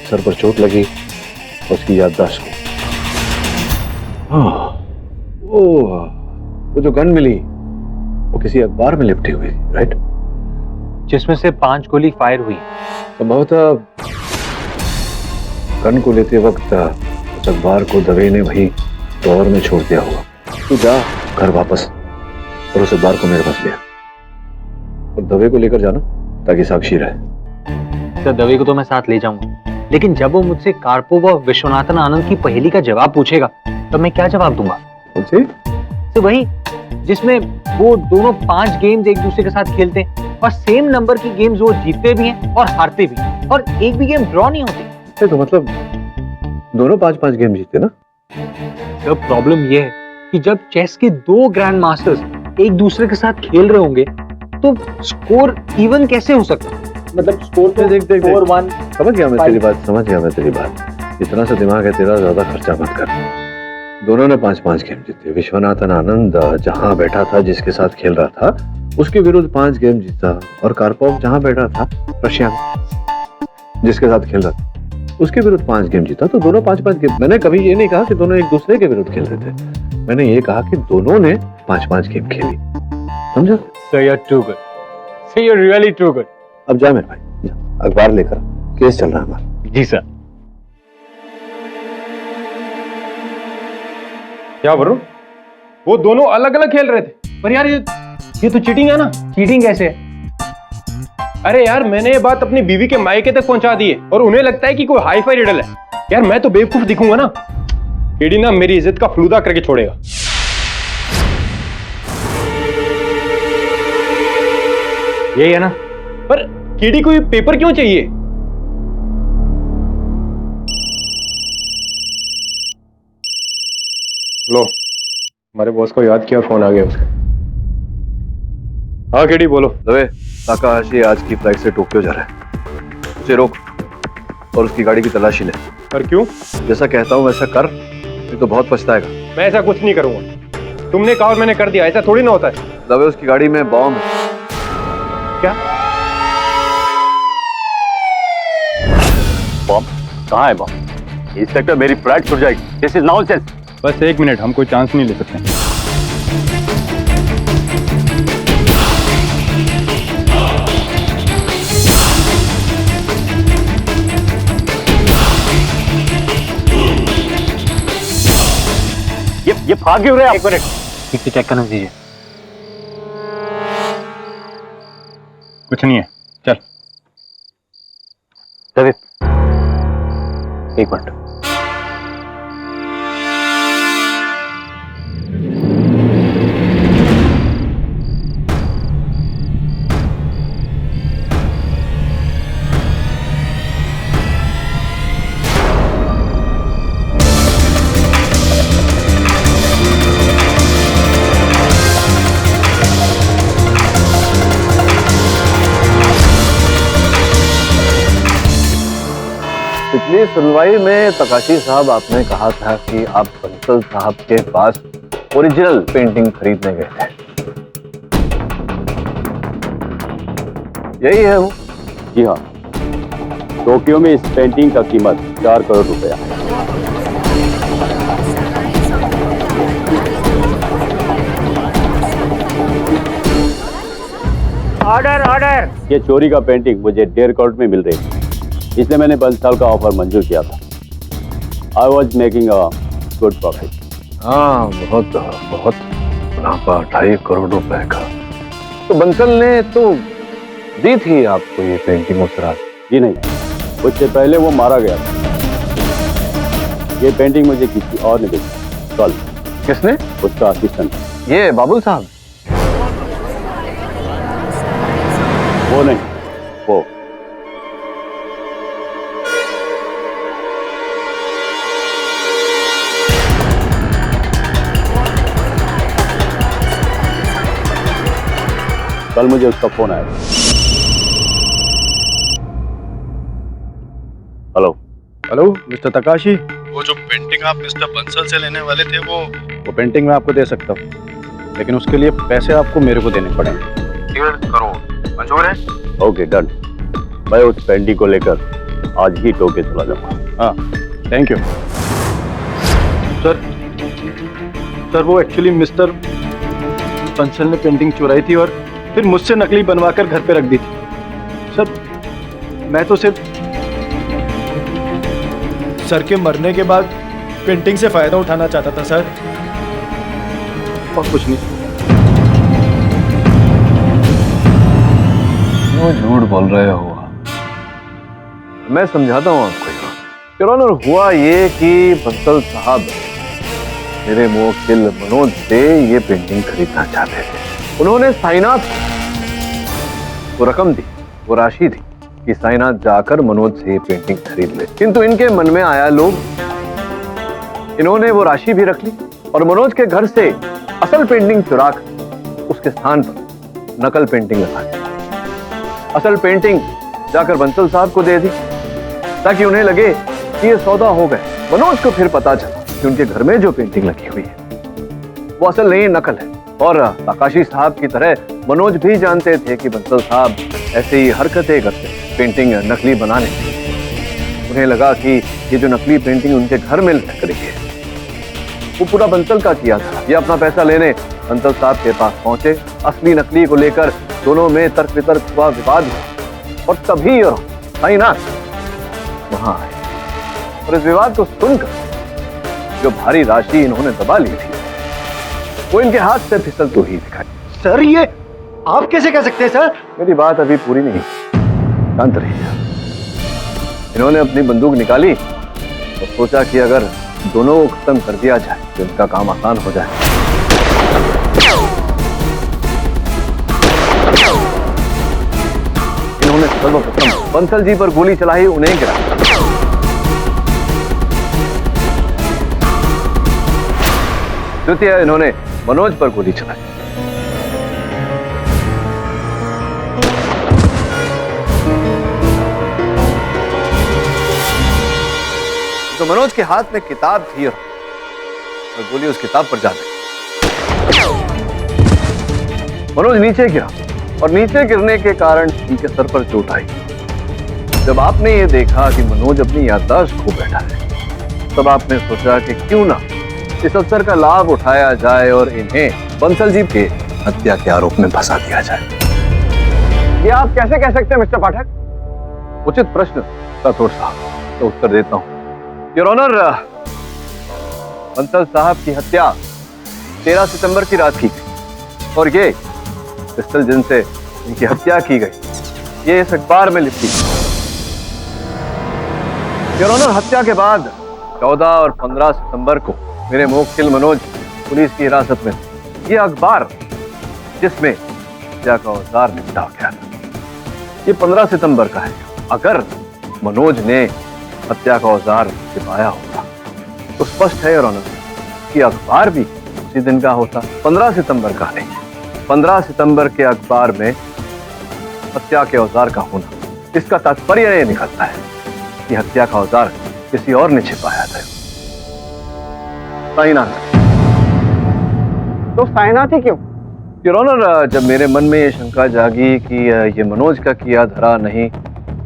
सर पर चोट लगी और उसकी याददाश्त को। वो जो गन मिली वो किसी अखबार में लिपटी हुई, राइट? जिसमें से 5 गोली फायर हुई। संभवतः गन को लेते वक्त उस अखबार को दवे ने वही ड्रॉअर में छोड़ दिया होगा। तू जा घर वापस और उस अखबार को मेरे पास लिया और दवे को लेकर जाना ताकि साक्षी रहे। सर दवे को तो मैं साथ ले जाऊंगा, लेकिन जब वो मुझसे कार्पोव और विश्वनाथन आनंद की पहेली का जवाब पूछेगा तब मैं क्या जवाब दूंगा? तो वही जिसमें वो दोनों 5 गेम्स एक दूसरे के साथ खेलते हैं और सेम नंबर की गेम्स वो जीतते भी हैं और हारते भी और एक भी गेम ड्रॉ नहीं होती। तो मतलब दोनों 5-5 गेम जीते ना? तो प्रॉब्लम ये है कि जब चेस के 2 ग्रैंड मास्टर्स एक दूसरे के साथ खेल रहे होंगे तो स्कोर इवन कैसे हो सकता है? मतलब स्कोर तो देख 4-1। समझ गया मैं तेरी बात। इतना सा दिमाग है तेरा, ज्यादा खर्चा मत कर। दोनों ने 5-5 गेम जीते। विश्वनाथन आनंद जहां बैठा था, जिसके साथ खेल रहा था, उसके विरुद्ध 5 गेम जीता और कार्पोव जहां बैठा था, रशिया में, जिसके साथ खेल रहा था, उसके विरुद्ध 5 गेम जीता। तो दोनों 5-5 गेम। मैंने कभी ये नहीं कहा कि दोनों एक दूसरे के विरुद्ध खेल रहे थे, मैंने ये कहा कि दोनों ने 5-5 गेम खेली। समझा? So you're too good. So you're really too good. अब जा मेरे भाई, जा, अखबार लेकर, केस चल रहा है हमारा। जी सर। क्या बोल रहे हो? वो दोनों अलग अलग खेल रहे थे। पर यार ये तो चीटिंग है ना। चीटिंग कैसे है? अरे यार मैंने ये बात अपनी बीवी के मायके तक पहुंचा दी है और उन्हें लगता है कि कोई हाई फाई रिडल है। यार मैं तो बेवकूफ दिखूंगा ना। केडी ना मेरी इज्जत का फलूदा करके छोड़ेगा। यही है ना? पर केडी को ये पेपर क्यों चाहिए? लो, हमारे बॉस को याद किया, फोन आ गया उसका। हाँ केडी बोलो। दवे, ताकाहाशी आज की फ्लाइट से टोक्यो जा रहा है, उसे रोक और उसकी गाड़ी की तलाशी ले। पर क्यों? जैसा कहता हूँ वैसा कर, नहीं तो बहुत पछताएगा। मैं ऐसा कुछ नहीं करूंगा। तुमने कहा और मैंने कर दिया, ऐसा थोड़ी ना होता है। दवे, उसकी गाड़ी में बॉम्ब है। क्या? कहाँ है बॉस? इंस्पेक्टर, मेरी फ्लाइट छूट जाएगी। This is nonsense. बस 1 मिनट, हम कोई चांस नहीं ले सकते। ये भाग क्यों रहे आप? 1 मिनट, ठीक से चेक करने दीजिए। कुछ नहीं है, चल। रवि, 1 मिनट। पिछली सुनवाई में तकाशी साहब आपने कहा था कि आप बंसल साहब के पास ओरिजिनल पेंटिंग खरीदने गए थे, यही है वो? जी हाँ, टोक्यो में इस पेंटिंग का कीमत 4 करोड़ रुपया है। Order order. ये चोरी का पेंटिंग मुझे 1.5 करोड़ में मिल रही है, इसलिए मैंने बंसल का ऑफर मंजूर किया था। I was making a good profit. हाँ, बहुत बहुत मुनाफा, 2.5 करोड़ रुपए का। तो बंसल ने तो दी थी आपको ये पेंटिंग उस रात? जी नहीं, उससे पहले वो मारा गया था। ये पेंटिंग मुझे किसी और ने दी कल। किसने? उसका असिस्टेंट। ये बाबुल साहब? वो नहीं, वो। कल मुझे उसका फोन आया। हेलो हेलो मिस्टर तकाशी, वो जो पेंटिंग आप मिस्टर बंसल से लेने वाले थे वो पेंटिंग मैं आपको दे सकता हूँ, लेकिन उसके लिए पैसे आपको मेरे को देने पड़ेंगे। 1.5 करोड़ मंजूर है? Okay, done. मैं उस पेंटिंग को लेकर आज ही टोक्यो चला जाऊंगा। हाँ, थैंक यू सर, वो एक्चुअली मिस्टर बंसल ने पेंटिंग चुराई थी और फिर मुझसे नकली बनवाकर घर पे रख दी थी। सर, मैं तो सिर्फ सर के मरने के बाद पेंटिंग से फायदा उठाना चाहता था सर, और कुछ नहीं। क्यों झूठ बोल रहे हो? मैं समझाता हूँ आपको। योर ऑनर, हुआ ये कि बंसल साहब मेरे मुवक्किल मनोज से ये पेंटिंग खरीदना चाहते थे। उन्होंने साइनाथ को रकम दी, वो राशि दी कि साइनाथ जाकर मनोज से ये पेंटिंग खरीद ले, किंतु इनके मन में आया लोग, इन्होंने वो राशि भी रख ली और मनोज के घर से असल पेंटिंग चुराकर उसके स्थान पर नकल पेंटिंग लगा दी। असल पेंटिंग जाकर बंसल साहब को दे दी ताकि उन्हें लगे कि ये सौदा हो गए। मनोज को फिर पता चला कि उनके घर में जो पेंटिंग लगी हुई है वो असल नहीं, नकल है। और तकाशी साहब की तरह मनोज भी जानते थे कि बंसल साहब ऐसे ही हरकतें करते, पेंटिंग नकली बनाने। उन्हें लगा कि ये जो नकली पेंटिंग उनके घर में लग रही है वो पूरा बंसल का किया था। ये अपना पैसा लेने बंसल साहब के पास पहुंचे। असली नकली को लेकर दोनों में तर्क वितर्क हुआ, विवाद हुआ, और तभी और साइनाथ वहां आए और इस विवाद को सुनकर जो भारी राशि इन्होंने दबा ली थी वो इनके हाथ से फिसलती हुई दिखाई। सर, ये आप कैसे कह सकते हैं सर? मेरी बात अभी पूरी नहीं, शांत रहिए। इन्होंने अपनी बंदूक निकाली और सोचा कि अगर दोनों को खत्म कर दिया जाए तो इनका काम आसान हो जाए। इन्होंने सर्वप्रथम बंसल जी पर गोली चलाई, उन्हें गिराया। द्वितीय इन्होंने मनोज पर गोली चलाई। तो मनोज के हाथ में किताब थी और गोली उस किताब पर जा लगी। मनोज नीचे गिरा और नीचे गिरने के कारण इनके सर पर चोट आई। जब जब आपने ये देखा कि मनोज अपनी याददाश्त खो बैठा है, तब आपने सोचा कि क्यों ना इस अवसर का लाभ उठाया जाए और इन्हें बंसल जी के हत्या के आरोप में फंसा दिया जाए। ये आप कैसे कह सकते हैं मिस्टर पाठक? उचित प्रश्न राठौड़ साहब, तो उत्तर देता हूं। योर ऑनर, बंसल साहब की हत्या 13 सितंबर की रात की गई और ये पिस्टल जिनसे इनकी हत्या की गई ये इस अखबार में लिखी। योर ऑनर, हत्या के बाद 14 और 15 सितंबर को मेरे मुवक्किल मनोज पुलिस की हिरासत में थे। ये अखबार जिसमें हत्या का औजार निपटा गया था, ये 15 सितंबर का है। अगर मनोज ने हत्या का औजार छिपाया होता तो स्पष्ट है योर ऑनर कि अखबार भी उसी दिन का होता, 15 सितंबर का नहीं। 15 सितंबर के अखबार में हत्या के औजार का होना, इसका तात्पर्य यह निकलता है कि हत्या का औजार किसी और ने छिपाया था। साइनाथ। तो साइनाथ ही क्यों? योर ऑनर, जब मेरे मन में ये शंका जागी कि ये मनोज का किया धरा नहीं,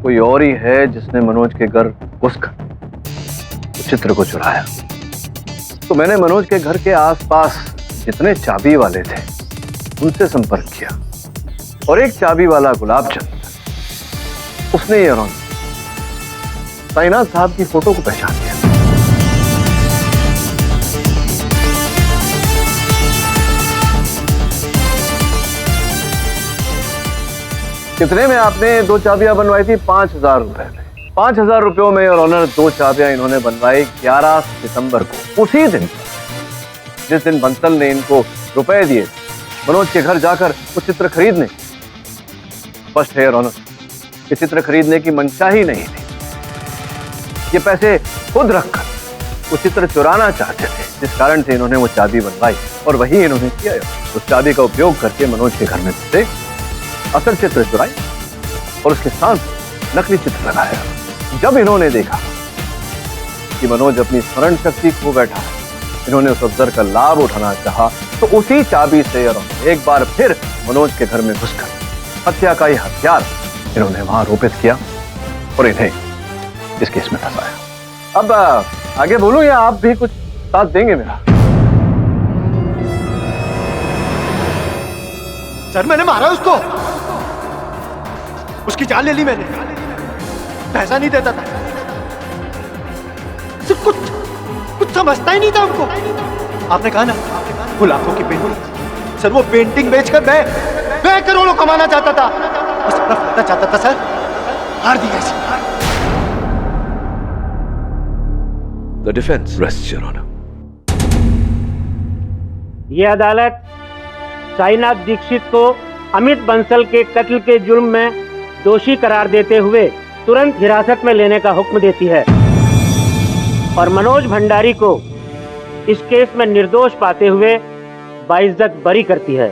कोई और ही है जिसने मनोज के घर घुसकर चित्र को चुराया, तो मैंने मनोज के घर के आसपास जितने चाबी वाले थे उनसे संपर्क किया और एक चाबी वाला गुलाब चंद, उसने योर ऑनर साइनाथ साहब की फोटो को पहचान लिया। कितने में आपने 2 चाबियां बनवाई थी? 5,000 रुपए में। 5,000 रुपयों में और ऑनर 2 चाबियां इन्होंने बनवाई 11 सितंबर को, उसी दिन जिस दिन बंसल ने इनको रुपए दिए मनोज के घर जाकर वो चित्र खरीदने। स्पष्ट है ऑनर कि चित्र खरीदने की मंशा ही नहीं थी, ये पैसे खुद रखकर वो चित्र चुराना चाहते थे, जिस कारण से इन्होंने वो चाबी बनवाई और वही इन्होंने किया। उस चाबी का उपयोग करके मनोज के घर में घुसे, असल चित्र चुराई और उसके साथ नकली चित्र लगाया। जब इन्होंने देखा कि मनोज अपनी स्मरण शक्ति खो बैठा, इन्होंने उस अवसर का लाभ उठाना चाहा, तो उसी चाबी से एक बार फिर मनोज के घर में घुसकर हत्या का ये हथियार इन्होंने वहां आरोपित किया और इन्हें इस केस में फंसाया। अब आगे बोलूं या आप भी कुछ साथ देंगे मेरा? सर मैंने मारा उसको, उसकी जान ले ली मैंने, पैसा नहीं देता था, सिर्फ कुछ समझता ही नहीं था हमको। आपने कहा ना वो लाखों की पेंटिंग, सर वो पेंटिंग बेचकर मैं करोड़ों कमाना चाहता था, बस अपना फायदा चाहता था सर, हार दिया इसे। The defense rests, Your Honor. ये अदालत साईनाथ दीक्षित को अमित बंसल के कत्ल के जुर्म में दोषी करार देते हुए तुरंत हिरासत में लेने का हुक्म देती है और मनोज भंडारी को इस केस में निर्दोष पाते हुए बाइज्जत बरी करती है।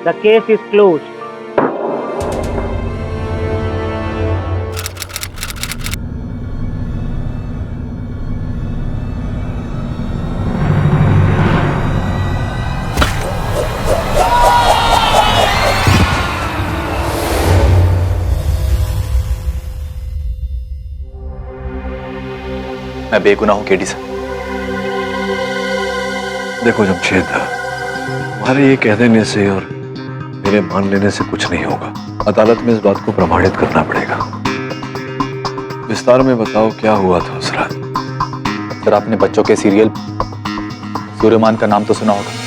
The case is close. मैं बेगुनाह हूं केडी सर। देखो जमशेद, तुम्हारे ये कह देने से और मेरे मान लेने से कुछ नहीं होगा। अदालत में इस बात को प्रमाणित करना पड़ेगा। विस्तार में बताओ क्या हुआ था उस रात। सर आपने बच्चों के सीरियल सूर्यमान का नाम तो सुना होगा।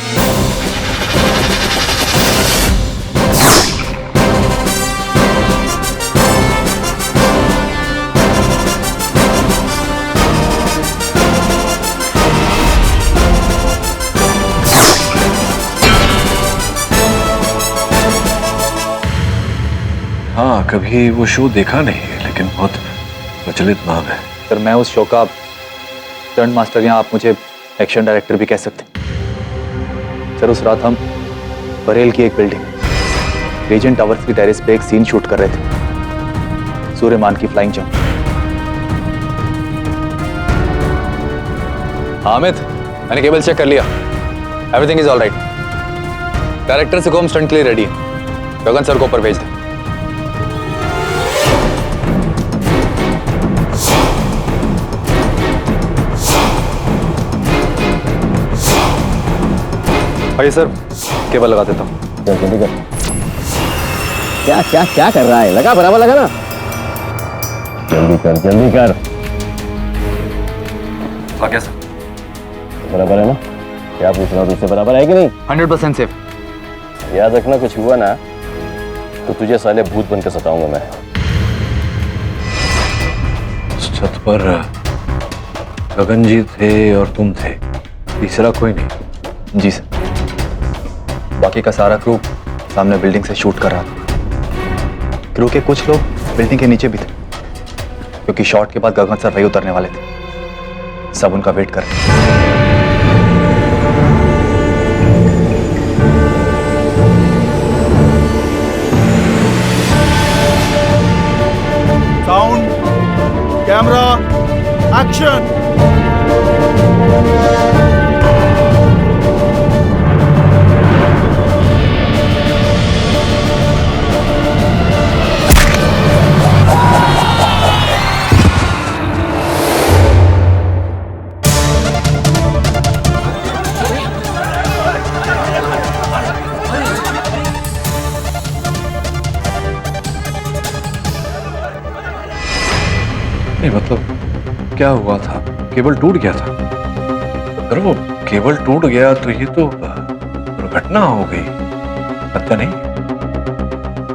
हाँ, कभी वो शो देखा नहीं है, लेकिन बहुत प्रचलित नाम है। सर मैं उस शो का स्टंट मास्टर, या आप मुझे एक्शन डायरेक्टर भी कह सकते। सर उस रात हम बरेल की एक बिल्डिंग रीजेंट टावर्स की टेरेस पे एक सीन शूट कर रहे थे, सूर्यमान की फ्लाइंग जंप। हाँ अमित, मैंने केबल चेक कर लिया, everything is all right. Director से को हम स्टंट के लिए रेडी है, गगन सर को ऊपर भेज दें। आइए सर, केबल लगा देता हूँ। जल्दी कर। क्या क्या क्या कर रहा है? लगा, बराबर लगा ना। जल्दी कर, जल्दी कर। आ गया सर। बराबर है ना? क्या पूछ रहा हूँ तुझसे, बराबर है कि नहीं? 100% सेफ। याद रखना, कुछ हुआ ना तो तुझे साले भूत बन के सताऊंगा मैं। उस छत पर गगन जी थे और तुम थे, तीसरा कोई नहीं। जी सर। बाकी का सारा क्रू सामने बिल्डिंग से शूट कर रहा था। क्रू के कुछ लोग बिल्डिंग के नीचे भी थे, क्योंकि शॉट के बाद गगन सर वही उतरने वाले थे। सब उनका वेट कर रहे थे। Sound, camera, action. नहीं मतलब क्या हुआ था? केबल टूट गया था। अगर वो केबल टूट गया तो ये तो दुर्घटना हो गई, पता नहीं।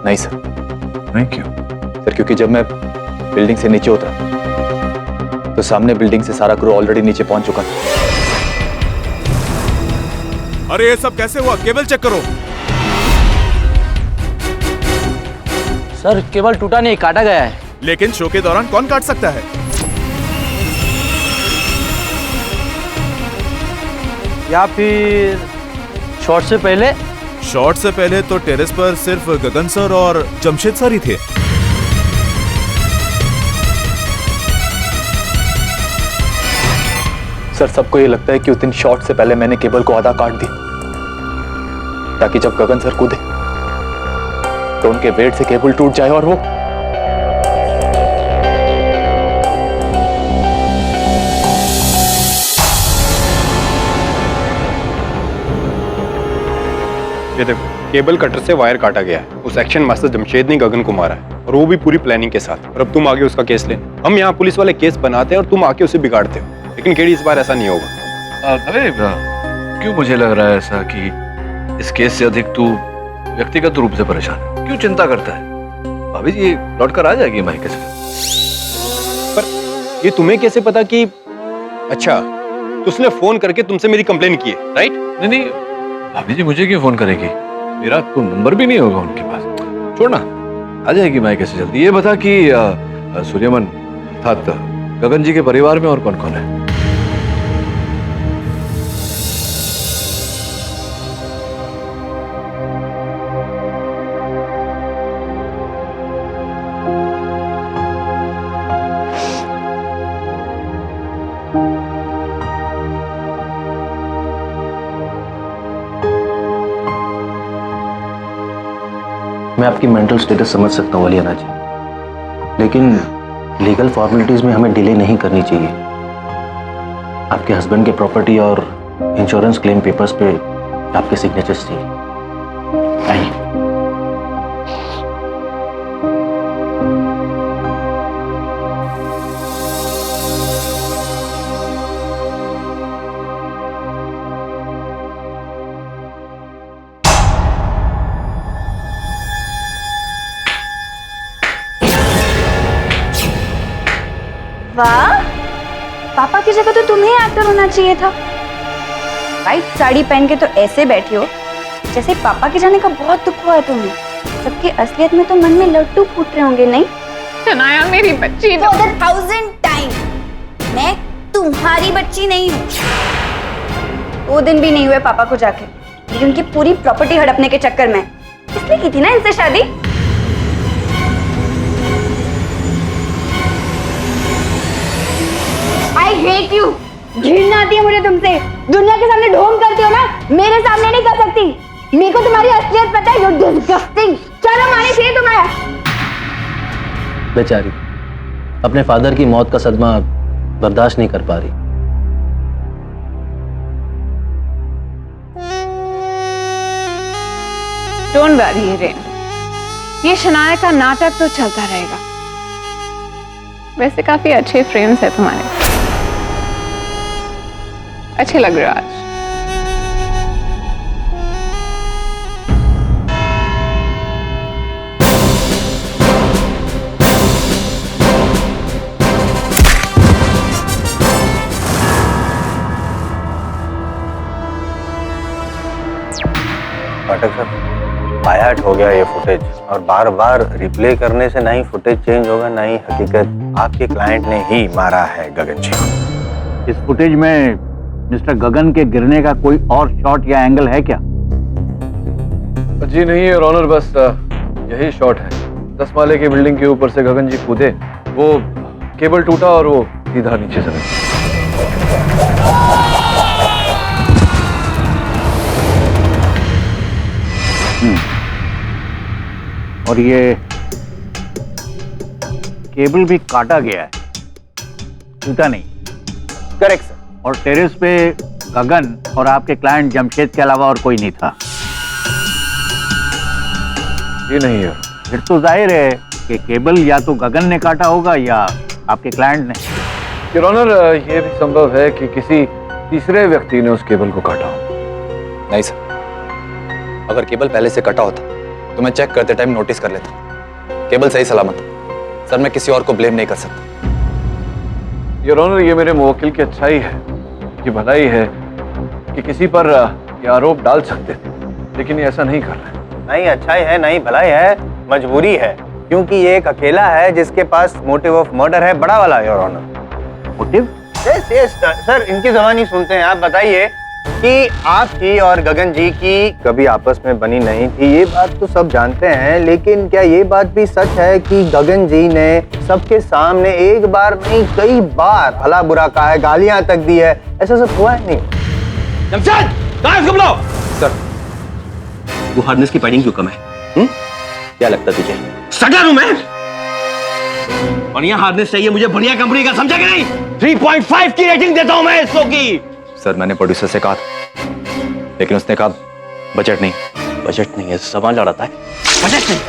नहीं सर। नहीं क्यों? सर क्योंकि जब मैं बिल्डिंग से नीचे उतरा तो सामने बिल्डिंग से सारा क्रू ऑलरेडी नीचे पहुंच चुका था। अरे ये सब कैसे हुआ? केबल चेक करो। सर केबल टूटा नहीं, काटा गया है। लेकिन शो के दौरान कौन काट सकता है? या फिर शॉट से पहले? शॉट से पहले तो टेरेस पर सिर्फ गगन सर और जमशेद सर ही थे। सर सबको ये लगता है कि उस दिन शॉट से पहले मैंने केबल को आधा काट दिया, ताकि जब गगन सर कूदे तो उनके वेट से केबल टूट जाए और वो ये देखो, केबल कटर से वायर काटा गया है। उस एक्शन मास्टर जमशेद ने गगन को मारा है, और वो भी पूरी प्लानिंग के साथ। और अब तुम आगे उसका केस ले। हम यहाँ पुलिस वाले केस बनाते हैं और तुम आके उसे बिगाड़ते हो। लेकिन केडी इस बार ऐसा नहीं होगा। अरे क्यों मुझे लग रहा है ऐसा कि इस केस से अधिक तू व्यक्तिगत रूप से परेशान है? क्यों चिंता करता है? भाभी जी लौट कर आ जाएगी मायके से। पर ये तुम्हें कैसे पता कि अच्छा तो उसने फोन करके तुमसे मेरी कंप्लेन की है, राइट? नहीं नहीं, भाभी जी मुझे क्यों फोन करेगी? मेरा तो नंबर भी नहीं होगा उनके पास। छोड़ना, आ जाएगी मायके से जल्दी। ये बता कि सूर्यमन अर्थात गगन जी के परिवार में और कौन कौन है? मैं आपकी मेंटल स्टेटस समझ सकता हूँ अलियाना जी, लेकिन लीगल फॉर्मेलिटीज में हमें डिले नहीं करनी चाहिए। आपके हस्बैंड के प्रॉपर्टी और इंश्योरेंस क्लेम पेपर्स पे आपके सिग्नेचर्स चाहिए। आइए। वाह, पापा की जगह तो तुम्हें एक्टर होना चाहिए था। वाइट साड़ी पहन के तो ऐसे बैठी हो जैसे पापा के जाने का बहुत दुख हुआ है तुम्हें, जबकि असलियत में तो मन में लड्डू फूट रहे होंगे। नहीं शनाया मेरी बच्ची For the 1000th time, मैं तुम्हारी बच्ची नहीं हूँ। 2 दिन भी नहीं हुए पापा को जाके, लेकिन उनकी पूरी प्रॉपर्टी हड़पने के चक्कर में इसलिए की थी ना इनसे शादी। I hate you। घृणा आती है मुझे तुमसे। दुनिया के सामने ढोंग करती हो ना, मेरे सामने नहीं कर सकती। मेरे को तुम्हारी असलियत पता है। You're disgusting। चलो माने चाहिए तुम्हारा। बेचारी अपने फादर की मौत का सदमा बर्दाश्त नहीं कर पा रही। डोंट वरी हिरेन, ये शनाया का नाटक तो चलता रहेगा। वैसे काफी अच्छे फ्रेम्स है तुम्हारे, अच्छे लग रहे हो आज। पाठक साहब, बायट हो गया ये फुटेज, और बार बार रिप्ले करने से ना ही फुटेज चेंज होगा ना ही हकीकत। आपके क्लाइंट ने ही मारा है गगन जी को। इस फुटेज में मिस्टर गगन के गिरने का कोई और शॉट या एंगल है क्या? जी नहीं है ऑनर, बस यही शॉट है। 10 माले की बिल्डिंग के ऊपर से गगन जी कूदे, वो केबल टूटा और वो सीधा नीचे चले। और ये केबल भी काटा गया है, टूटा नहीं। Correct sir. और टेरेस पे गगन और आपके क्लाइंट जमशेद के अलावा और कोई नहीं था? ये नहीं है। फिर तो जाहिर है कि केबल या तो गगन ने काटा होगा या आपके क्लाइंट ने। योर ऑनर, ये भी संभव है कि किसी तीसरे व्यक्ति ने उस केबल को काटा हो। नहीं सर, अगर केबल पहले से कटा होता तो मैं चेक करते टाइम नोटिस कर लेता। केबल सही सलामत सर, मैं किसी और को ब्लेम नहीं कर सकता। योर ऑनर, ये मेरे मुवक्किल की अच्छाई है, कि भलाई है कि किसी पर ये आरोप डाल सकते थे, लेकिन ये ऐसा नहीं कर रहे। नहीं अच्छाई है, नहीं भलाई है, मजबूरी है, क्योंकि ये एक अकेला है जिसके पास मोटिव ऑफ मर्डर है, बड़ा वाला। Your honour, motive? Yes sir, इनकी ज़बानी सुनते हैं। आप बताइए कि आपकी और गगन जी की कभी आपस में बनी नहीं थी, ये बात तो सब जानते हैं, लेकिन क्या ये बात भी सच है कि गगन जी ने सबके सामने एक बार नहीं कई बार भला बुरा कहा है, गालियां तक दी है? ऐसा सब हुआ है नहीं? जमशेद, कहाँ है उसको बुलाओ। सर, वो हार्नेस की पैडिंग क्यों कम है? क्या लगता तुझे? सटर हूं मैं। बढ़िया हार्नेस चाहिए मुझे, बढ़िया कंपनी का, समझा कि नहीं? 3.5 की रेटिंग देता हूं मैं इसको की। सर, मैंने प्रोड्यूसर से कहा था, लेकिन उसने कहा बजट नहीं। बजट नहीं है, सवाल लड़ाता है। बजट नहीं,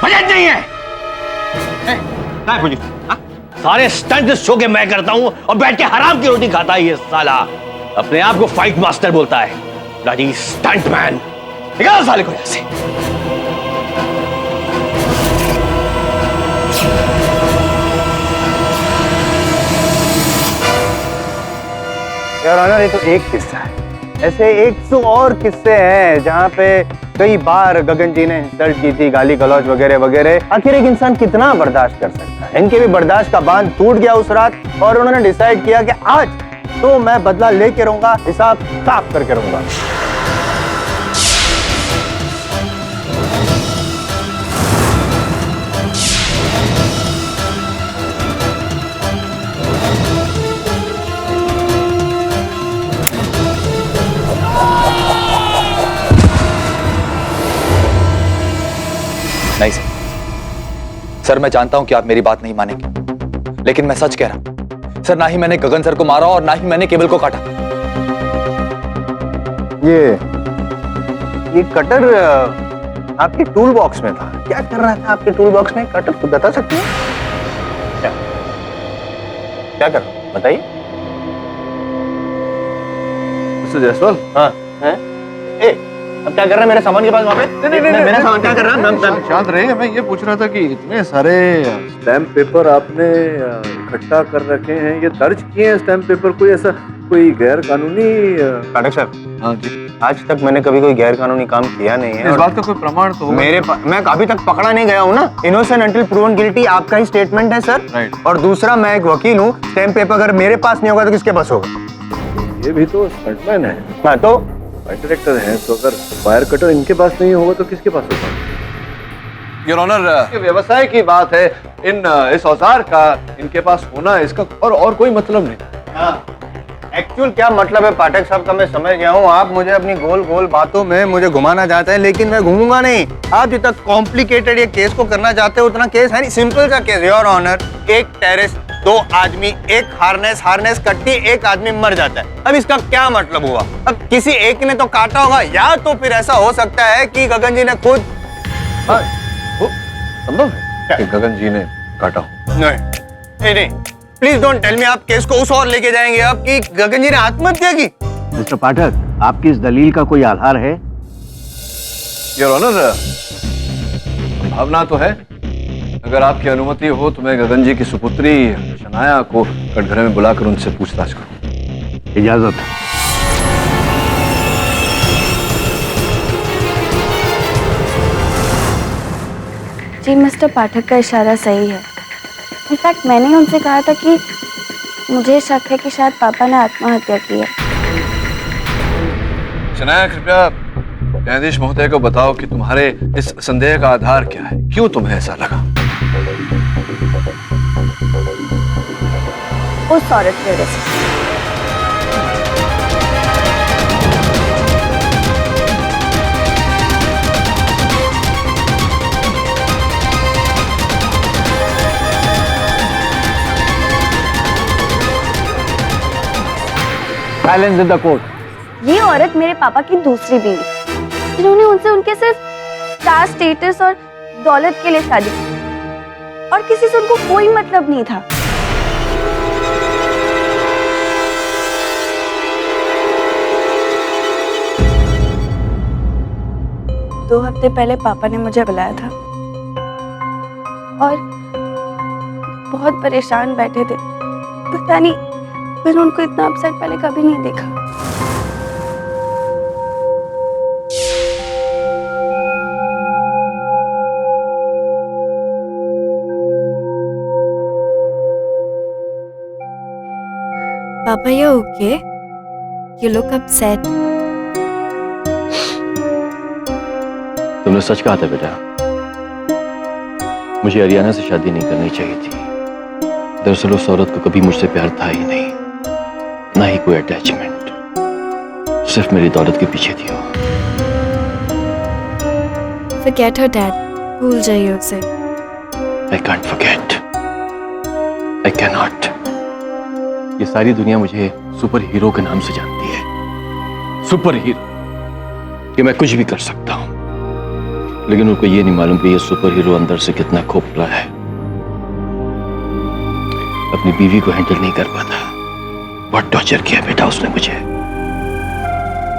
बजट नहीं है। कहाँ है सारे स्टंट शो के मैं करता हूं और बैठ के हराम की रोटी खाता है ये साला। अपने आप को फाइट मास्टर बोलता है, ब्लडी स्टंट मैन। निकालो साले को यहां से। यार ऑनर, ये तो एक किस्सा है, ऐसे 100 और किस्से हैं जहाँ पे कई बार गगन जी ने इंसल्ट की थी, गाली गलौज वगैरह वगैरह। आखिर एक इंसान कितना बर्दाश्त कर सकता है? इनके भी बर्दाश्त का बांध टूट गया उस रात, और उन्होंने डिसाइड किया कि आज तो मैं बदला लेके रहूंगा, हिसाब साफ करके रहूंगा। नहीं सर, मैं जानता हूं कि आप मेरी बात नहीं मानेंगे, लेकिन मैं सच कह रहा हूं सर। ना ही मैंने गगन सर को मारा और ना ही मैंने केबल को काटा। ये कटर आपके टूल बॉक्स में था। क्या कर रहा था आपके टूल बॉक्स में कटर? तो बता सकते हैं क्या कर रहा? बताइए। मिस्टर जायसवाल। हाँ है? अब क्या कर रहा है मेरे सामान के पास वहाँ पे? नहीं, मेरा सामान क्या कर रहा है? शांत रहिए। मैं ये पूछ रहा था कि इतने सारे स्टैम्प पेपर आपने इकट्ठा कर रखे हैं, ये दर्ज किए हैं स्टैम्प पेपर, कोई ऐसा कोई गैर कानूनी? पाठक साहब, हाँ जी, आज तक मैंने कभी कोई गैर कानूनी काम किया नहीं है। इस बात का कोई प्रमाण तो मेरे मैं अभी तक पकड़ा नहीं गया हूँ ना। इनोसेंट अंटिल प्रूवन गिल्टी आपका ही स्टेटमेंट है सर। राइट। और दूसरा, मैं एक वकील हूँ, स्टैम्प पेपर अगर मेरे पास नहीं होगा तो किसके पास होगा? ये भी तो स्टंटमैन है। हाँ तो फाइट डायरेक्टर है, तो अगर वायर कटर इनके पास नहीं होगा तो किसके पास होगा? योर ऑनर, व्यवसाय की बात है, इस औजार का इनके पास होना, इसका और कोई मतलब नहीं। हाँ, एक्चुअल क्या मतलब है पाठक साहब का मैं समझ गया हूँ। आप मुझे अपनी गोल गोल बातों में मुझे घुमाना चाहते हैं, लेकिन मैं घूमूंगा नहीं। आप जितना कॉम्प्लिकेटेड ये केस को करना चाहते हो उतना केस है नहीं, सिंपल सा केस। योर ऑनर, एक टेरेस, 2 आदमी, एक हार्नेस कटती, एक आदमी मर जाता है। अब इसका क्या मतलब हुआ? अब किसी एक ने तो काटा होगा, या तो फिर ऐसा हो सकता है कि गगन जी ने खुद हाँ, वो संभव है कि गगन जी ने काटा हो। नहीं नहीं, प्लीज डोंट टेल मी आप केस को उस और लेके जाएंगे आप कि गगन जी ने आत्महत्या की। मिस्टर पाठक, आपकी इस दलील का कोई आधार है? योर ऑनर, संभावना तो है। अगर आपकी अनुमति हो तो मैं गगन जी की सुपुत्री शनाया को कटघरे में बुलाकर उनसे पूछताछ करूं। इजाजत। जी मिस्टर पाठक का इशारा सही है। इनफैक्ट मैंने उनसे कहा था कि मुझे शक है कि शायद पापा ने आत्महत्या की है। शनाया, कृपया न्यायाधीश महोदय को बताओ कि तुम्हारे इस संदेह का आधार क्या है, क्यों तुम्हें ऐसा लगा? उस औरत की वजह से। Silence in the court. ये औरत मेरे पापा की दूसरी बीवी, जिन्होंने उनसे उनके सिर्फ स्टार स्टेटस और दौलत के लिए शादी की और किसी से उनको कोई मतलब नहीं था। दो हफ्ते पहले पापा ने मुझे बुलाया था और बहुत परेशान बैठे थे। पता नहीं, मैंने उनको इतना अपसेट पहले कभी नहीं देखा। Papa, you okay? You look upset. तुमने सच कहा था बेटा, मुझे अरियाना से शादी नहीं करनी चाहिए थी। दरअसल उस औरत को कभी मुझसे प्यार था ही नहीं, ना ही कोई अटैचमेंट, सिर्फ मेरी दौलत के पीछे थी वो। Forget her, Dad. भूल जाइए उसे। I can't forget. I cannot. ये सारी दुनिया मुझे सुपर हीरो के नाम से जानती है। सुपर हीरो कि मैं कुछ भी कर सकता हूं, लेकिन उनको ये नहीं मालूम कि ये सुपर हीरो अंदर से कितना खोखला है, अपनी बीवी को हैंडल नहीं कर पाता। बहुत टॉर्चर किया बेटा उसने मुझे।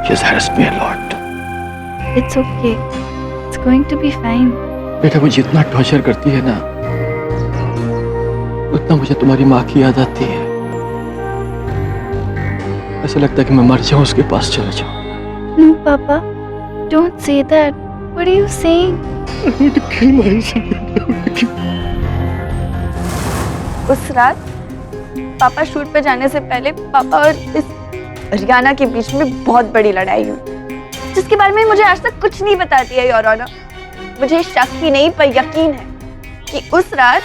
She has harassed me a lot. It's okay. It's going to be fine. बेटा वो जितना टॉर्चर करती है ना, उतना मुझे तुम्हारी माँ की याद आती है। ऐसा लगता है कि मैं मर जाऊं, उसके पास चला जाऊं। No, Papa. Don't say that. What are you saying? उस रात पापा शूट पे जाने से पहले पापा और इस अरियाना के बीच में बहुत बड़ी लड़ाई हुई, जिसके बारे में मुझे आज तक कुछ नहीं बताती है योर ऑनर। मुझे शक ही नहीं पर यकीन है कि उस रात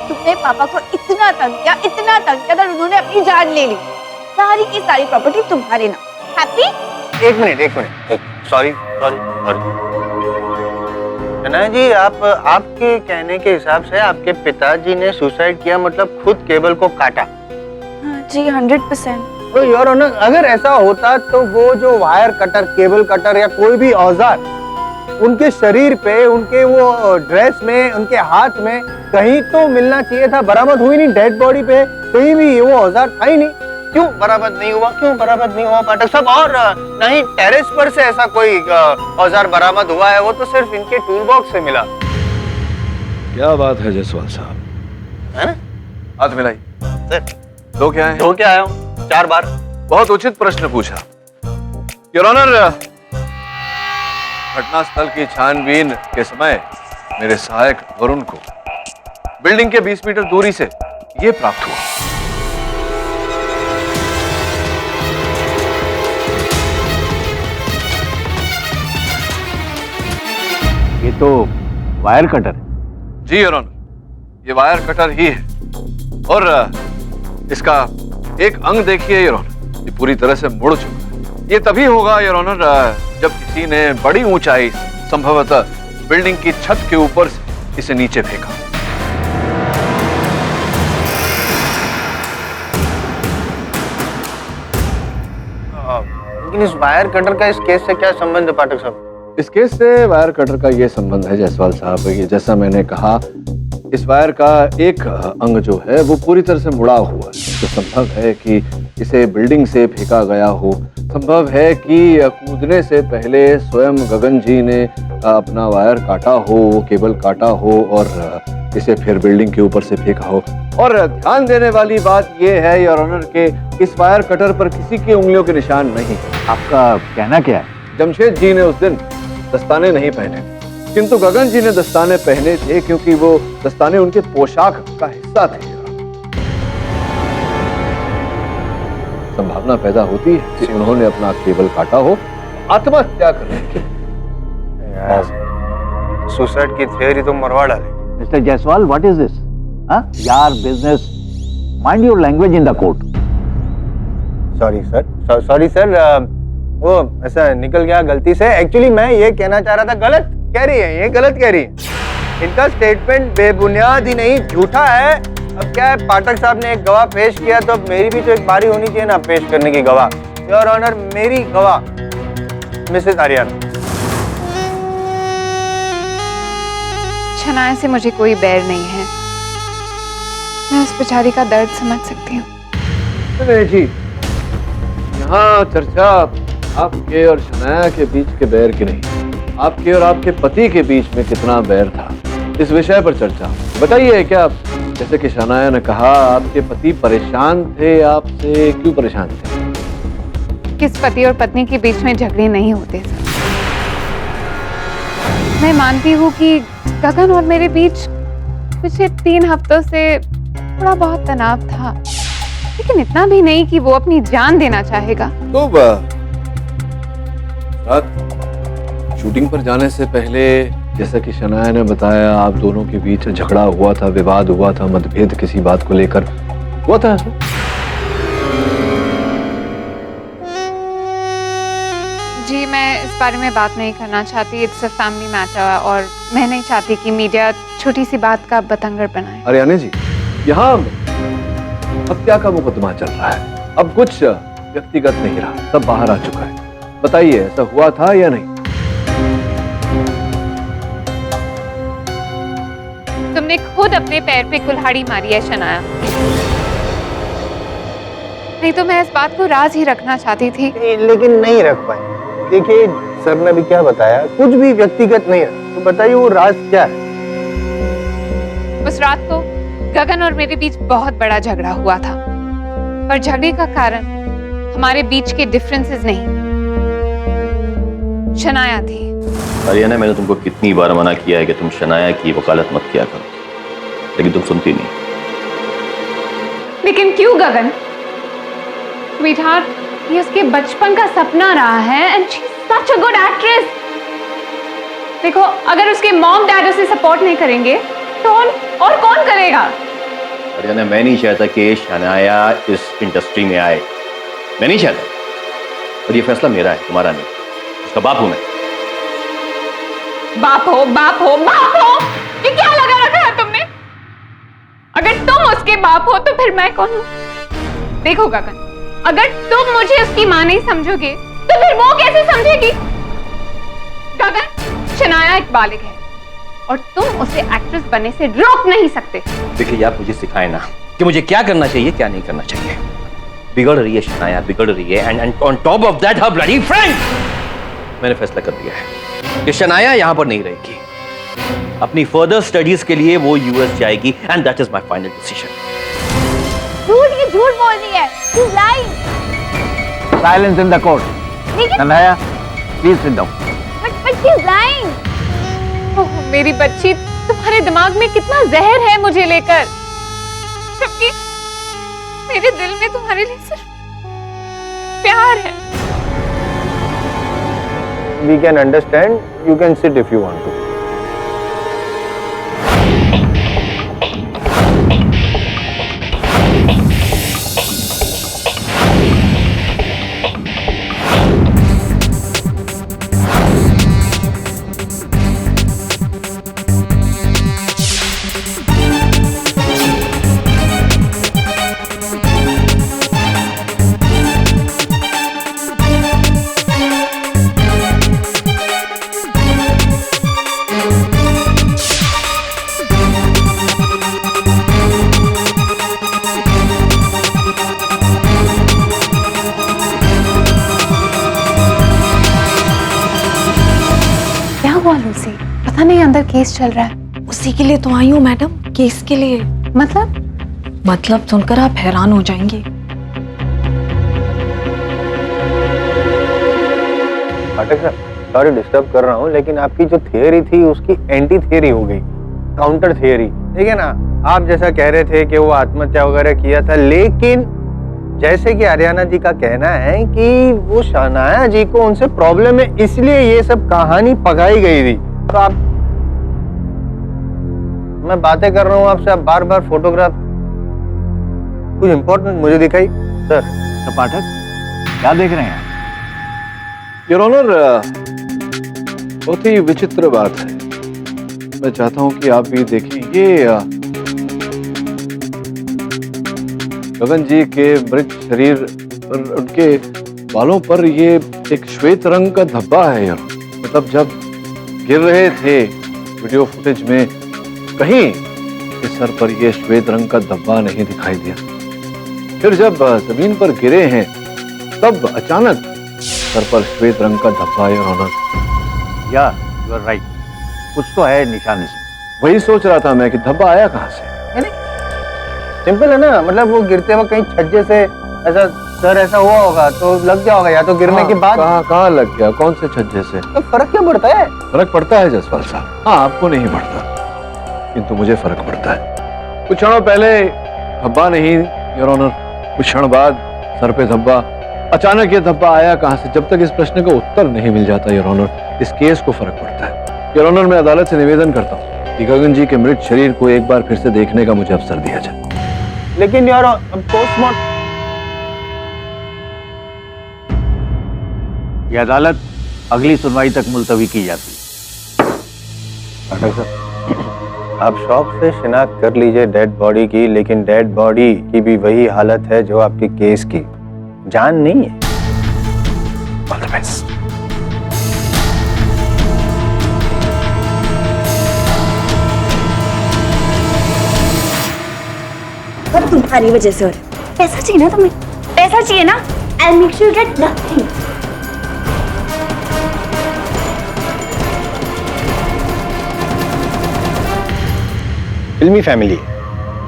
तुमने पापा को इतना तंग किया था, उन्होंने अपनी जान ले ली। सारी की सारी प्रॉपर्टी तुम्हारे नाम। हैप्पी? एक मिनट, सॉरी। शनाया जी, आपके कहने के हिसाब से आपके पिताजी ने सुसाइड किया, मतलब खुद केबल को काटा? जी 100%। तो योर ऑनर, अगर ऐसा होता तो वो जो वायर कटर, केबल कटर या कोई भी औजार उनके शरीर पे, उनके वो ड्रेस में, उनके हाथ में कहीं तो मिलना चाहिए था। बरामद हुई नहीं, डेड बॉडी पे कहीं भी वो औजार था ही नहीं। क्यों बरामद नहीं हुआ पाठक साहब? और ना ही टेरेस पर से ऐसा कोई औजार बरामद हुआ है, वो तो सिर्फ इनके टूल बॉक्स से मिला। क्या बात है जायसवाल साहब, है ना? हाथ मिलाई सर, धो के आए? धो के आया हूँ 4 बार। बहुत उचित प्रश्न पूछा योर ऑनर। घटनास्थल की छानबीन के समय मेरे सहायक वरुण को बिल्डिंग के 20 मीटर दूरी से यह प्राप्त हुआ। ये तो वायर कटर है। जी योर ऑनर, ये वायर कटर ही है और इसका एक अंग देखिए योर ऑनर, ये पूरी तरह से मुड़ चुका है। ये तभी होगा योर ऑनर जब किसी ने बड़ी ऊंचाई से, संभवतः बिल्डिंग की छत के ऊपर से इसे नीचे फेंका। लेकिन इस वायर कटर का इस केस से क्या संबंध है पाठक साहब? इस केस से वायर कटर का ये संबंध है जायसवाल साहब, ये जैसा मैंने कहा, इस वायर का एक अंग जो है वो पूरी तरह से मुड़ा हुआ है। तो संभव है कि इसे बिल्डिंग से फेंका गया हो, संभव है कि कूदने से पहले स्वयं गगन जी ने अपना वायर काटा हो, केबल काटा हो और इसे फिर बिल्डिंग के ऊपर से फेंका हो। और ध्यान देने वाली बात यह है योर ऑनर के इस वायर कटर पर किसी की उंगलियों के निशान नहीं। आपका कहना क्या है? जमशेद जी ने उस दिन दस्ताने नहीं पहने, किंतु गगन जी ने दस्ताने पहने थे क्योंकि वो दस्ताने उनके पोशाक का हिस्सा थे। संभावना पैदा होती है कि उन्होंने अपना केबल काटा हो, आत्महत्या करने की। सुसाइड की थियरी तो मरवा डाली। Mister Jaiswal, what is this? यार business, mind your language in the court. Sorry sir, वो ऐसा निकल गया गलती से। एक्चुअली मैं ये कहना चाह रहा था, गलत कह रही है, ये गलत कह रही है। इनका स्टेटमेंट बेबुनियाद ही नहीं, झूठा है। अब क्या है, पाठक साहब ने एक गवाह पेश किया तो अब मेरी भी तो एक बारी होनी चाहिए ना पेश करने की गवाह। योर ऑनर, मेरी गवाह मिसेस आर्यन। शनाया से मुझे कोई बैर नहीं है, मैं उस बेचारी का दर्द समझ सकती हूँ। नहीं जी, यहाँ चर्चा आपके और शनाया के बीच के बैर की नहीं, आपके और आपके पति के बीच में कितना बैर था, इस विषय पर चर्चा। बताइए, क्या जैसे कि शनाया ने कहा आपके पति परेशान थे आपसे, क्यों परेशान थे? किस पति और पत्नी के बीच में झगड़े नहीं होते सर। मैं मानती हूँ कि गगन और मेरे बीच पिछले 3 हफ्तों से थोड़ा बहुत तनाव था, लेकिन इतना भी नहीं कि वो अपनी जान देना चाहेगा। तो रात शूटिंग पर जाने से पहले जैसा कि शनाया ने बताया, आप दोनों के बीच झगड़ा हुआ था, विवाद हुआ था, मतभेद किसी बात को लेकर हुआ था। जी, मैं इस बारे में बात नहीं करना चाहती, इट्स अ फैमिली मैटर, और मैं नहीं चाहती कि मीडिया छोटी सी बात का बतंगड़ बनाए। आर्यानी जी, यहाँ हत्या का मुकदमा चल रहा है, अब कुछ व्यक्तिगत नहीं रहा, सब बाहर आ चुका है। बताइए, ऐसा हुआ था या नहीं? तुमने खुद अपने पैर पे कुल्हाड़ी मारी है शनाया, नहीं तो मैं इस बात को राज ही रखना चाहती थी, लेकिन नहीं रख पाई। देखिए, सर ने भी क्या बताया, कुछ भी व्यक्तिगत नहीं है, तो बताइए वो राज क्या है? उस रात को गगन और मेरे बीच बहुत बड़ा झगड़ा हुआ था, पर झगड़े का कारण हमारे बीच के डिफरेंसेस नहीं, शनाया थी। आर्यना, मैंने तुमको कितनी बार मना किया है कि तुम शनाया की वकालत मत किया करो, लेकिन तुम सुनती नहीं। लेकिन क्यों गगन? स्वीटहार्ट, ये उसके बचपन का सपना रहा है, and she is such a good actress. देखो, अगर उसके मॉम डैड उसे सपोर्ट नहीं करेंगे तो और कौन करेगा? आर्यना, मैं नहीं चाहता कि शनाया इस इंडस्ट्री में आए, मैं नहीं चाहता, और ये फैसला मेरा है, तुम्हारा नहीं। उसका बाप हूं मैं। बाप हो, बाप हो, बाप हो, ये क्या लगा रखा है तुमने? अगर तुम उसके बाप हो तो फिर मैं कौन हूं? देखो गगन, अगर तुम मुझे उसकी मां नहीं समझोगे तो फिर वो कैसे समझेगी? गगन, शनाया एक बालिग है और तुम उसे एक्ट्रेस बनने से रोक नहीं सकते। देखिए, आप मुझे सिखाए ना कि मुझे क्या करना चाहिए, क्या नहीं करना चाहिए। बिगड़ रही है शनाया, बिगड़ रही है, and on top of that her bloody friend. मैंने फैसला कर दिया है कि शनाया यहां पर नहीं रहेगी, अपनी फर्दर स्टडीज के लिए वो यूएस जाएगी, and that is my final decision. ये झूठ बोल रही है, she's lying. Silence in the court. Shanaya, please sit down. But she's lying. ओह मेरी बच्ची, तुम्हारे दिमाग में कितना जहर है मुझे लेकर, जबकि मेरे दिल में तुम्हारे लिए सिर्फ प्यार है। We can understand. You can sit if you want to. पता नहीं अंदर केस चल रहा है। उसी के लिए तो आई हूँ मैडम, केस के लिए। मतलब सुनकर आप हैरान हो जाएंगे। पाठक सर, सॉरी डिस्टर्ब कर रहा हूँ, लेकिन आपकी जो थियरी थी उसकी एंटी थियरी हो गई, काउंटर थियरी। ठीक है ना, आप जैसा कह रहे थे कि वो आत्महत्या वगैरह किया था, लेकिन जैसे कि हरियाणा जी का कहना है कि वो शहनाया जी को उनसे प्रॉब्लम है, इसलिए ये सब कहानी पकाई गई थी। तो आप, मैं बातें कर रहा हूँ आपसे, आप बार बार फोटोग्राफ, कुछ इंपॉर्टेंट मुझे दिखाई सर। तो पाठक क्या देख रहे हैं? योर ऑनर, बहुत ही विचित्र बात है। मैं चाहता हूं कि आप भी देखें। ये गगन जी के मृत शरीर पर, उनके बालों पर ये एक श्वेत रंग का धब्बा है यार। मतलब जब गिर रहे थे वीडियो फुटेज में, कहीं इस सर पर ये श्वेत रंग का धब्बा नहीं दिखाई दिया। फिर जब जमीन पर गिरे हैं तब अचानक सर पर श्वेत रंग का धब्बा है। ऑनर, या यू आर राइट, कुछ तो है निशान इसमें। वही सोच रहा था मैं कि धब्बा आया कहाँ से। सिंपल है ना, मतलब वो गिरते वक्त कहीं छज्जे से ऐसा सर ऐसा हुआ होगा तो लग गया होगा, या तो गिरने के बाद। कहाँ लग गया, कौन से छज्जे से? तो फर्क क्या पड़ता है? फर्क पड़ता है जायसवाल साहब। हाँ, आपको नहीं पड़ता, किंतु मुझे फर्क पड़ता है। कुछ क्षणों पहले धब्बा नहीं योर ऑनर, कुछ क्षण बाद सर पे धब्बा। अचानक ये धब्बा आया कहाँ से? जब तक इस प्रश्न का उत्तर नहीं मिल जाता योर ऑनर, इस केस को फर्क पड़ता है। योर ऑनर, मैं अदालत से निवेदन करता हूँ कि गगन जी के मृत शरीर को एक बार फिर से देखने का मुझे अवसर दिया जाए। लेकिन यार पोस्टमार्टम, यह अदालत अगली सुनवाई तक मुलतवी की जाती। पाठक सर, आप शौक से शिनाख्त कर लीजिए डेड बॉडी की, लेकिन डेड बॉडी की भी वही हालत है जो आपके केस की, जान नहीं है। All the best. सब तुम्हारी वजह से हो रहा है। पैसा चाहिए ना तुम्हें? पैसा चाहिए ना? I'll make sure you get nothing. फिल्मी फैमिली,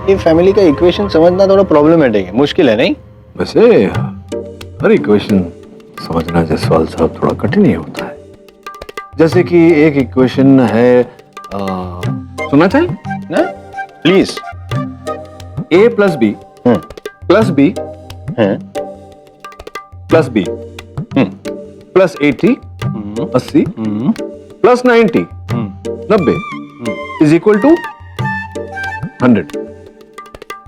ये फैमिली का इक्वेशन समझना थोड़ा प्रॉब्लमेटिक है, मुश्किल है नहीं? वैसे हर इक्वेशन समझना जायसवाल साहब थोड़ा कठिन ही होता है। जैसे कि एक इक्वेशन है, सुनना चाहिए ना please. a plus B plus B plus B plus 80 80 plus 90 90 is equal to 100।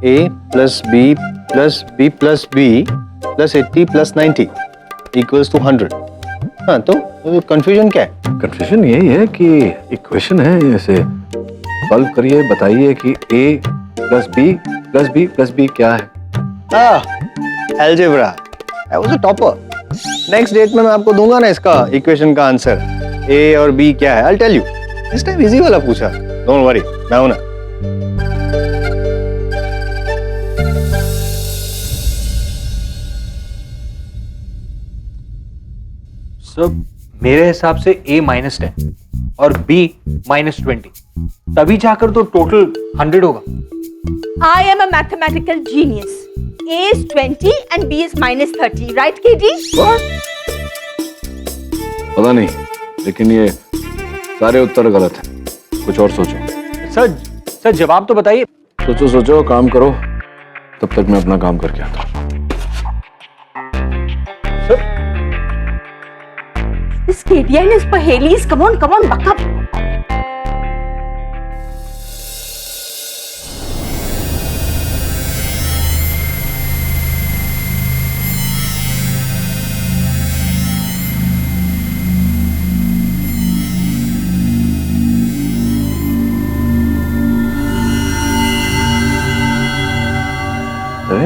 a plus B plus B plus B plus 80 plus 90 equals to 100। हाँ, तो कंफ्यूजन क्या है? कंफ्यूजन यही है कि इक्वेशन है, ऐसे सॉल्व करिए, बताइए कि a plus B plus B plus B क्या है। Algebra, I was a topper. Next date में मैं आपको दूंगा ना इसका इक्वेशन का आंसर, a और b क्या है, आई टेल यू। इस टाइम इजी वाला पूछा, डोंट वरी, मैं हूं ना। सब मेरे हिसाब से a -10 और b -20, तभी जाकर तो टोटल 100 होगा। I am a mathematical genius. A is 20 and B is -30, right, KD? पता नहीं, लेकिन ये सारे उत्तर गलत हैं। कुछ और सोचो। सर जवाब तो बताइए। सोचो सोचो, काम करो, तब तक मैं अपना काम करके आता हूँ। This KD and his pahelis, come on, buck up.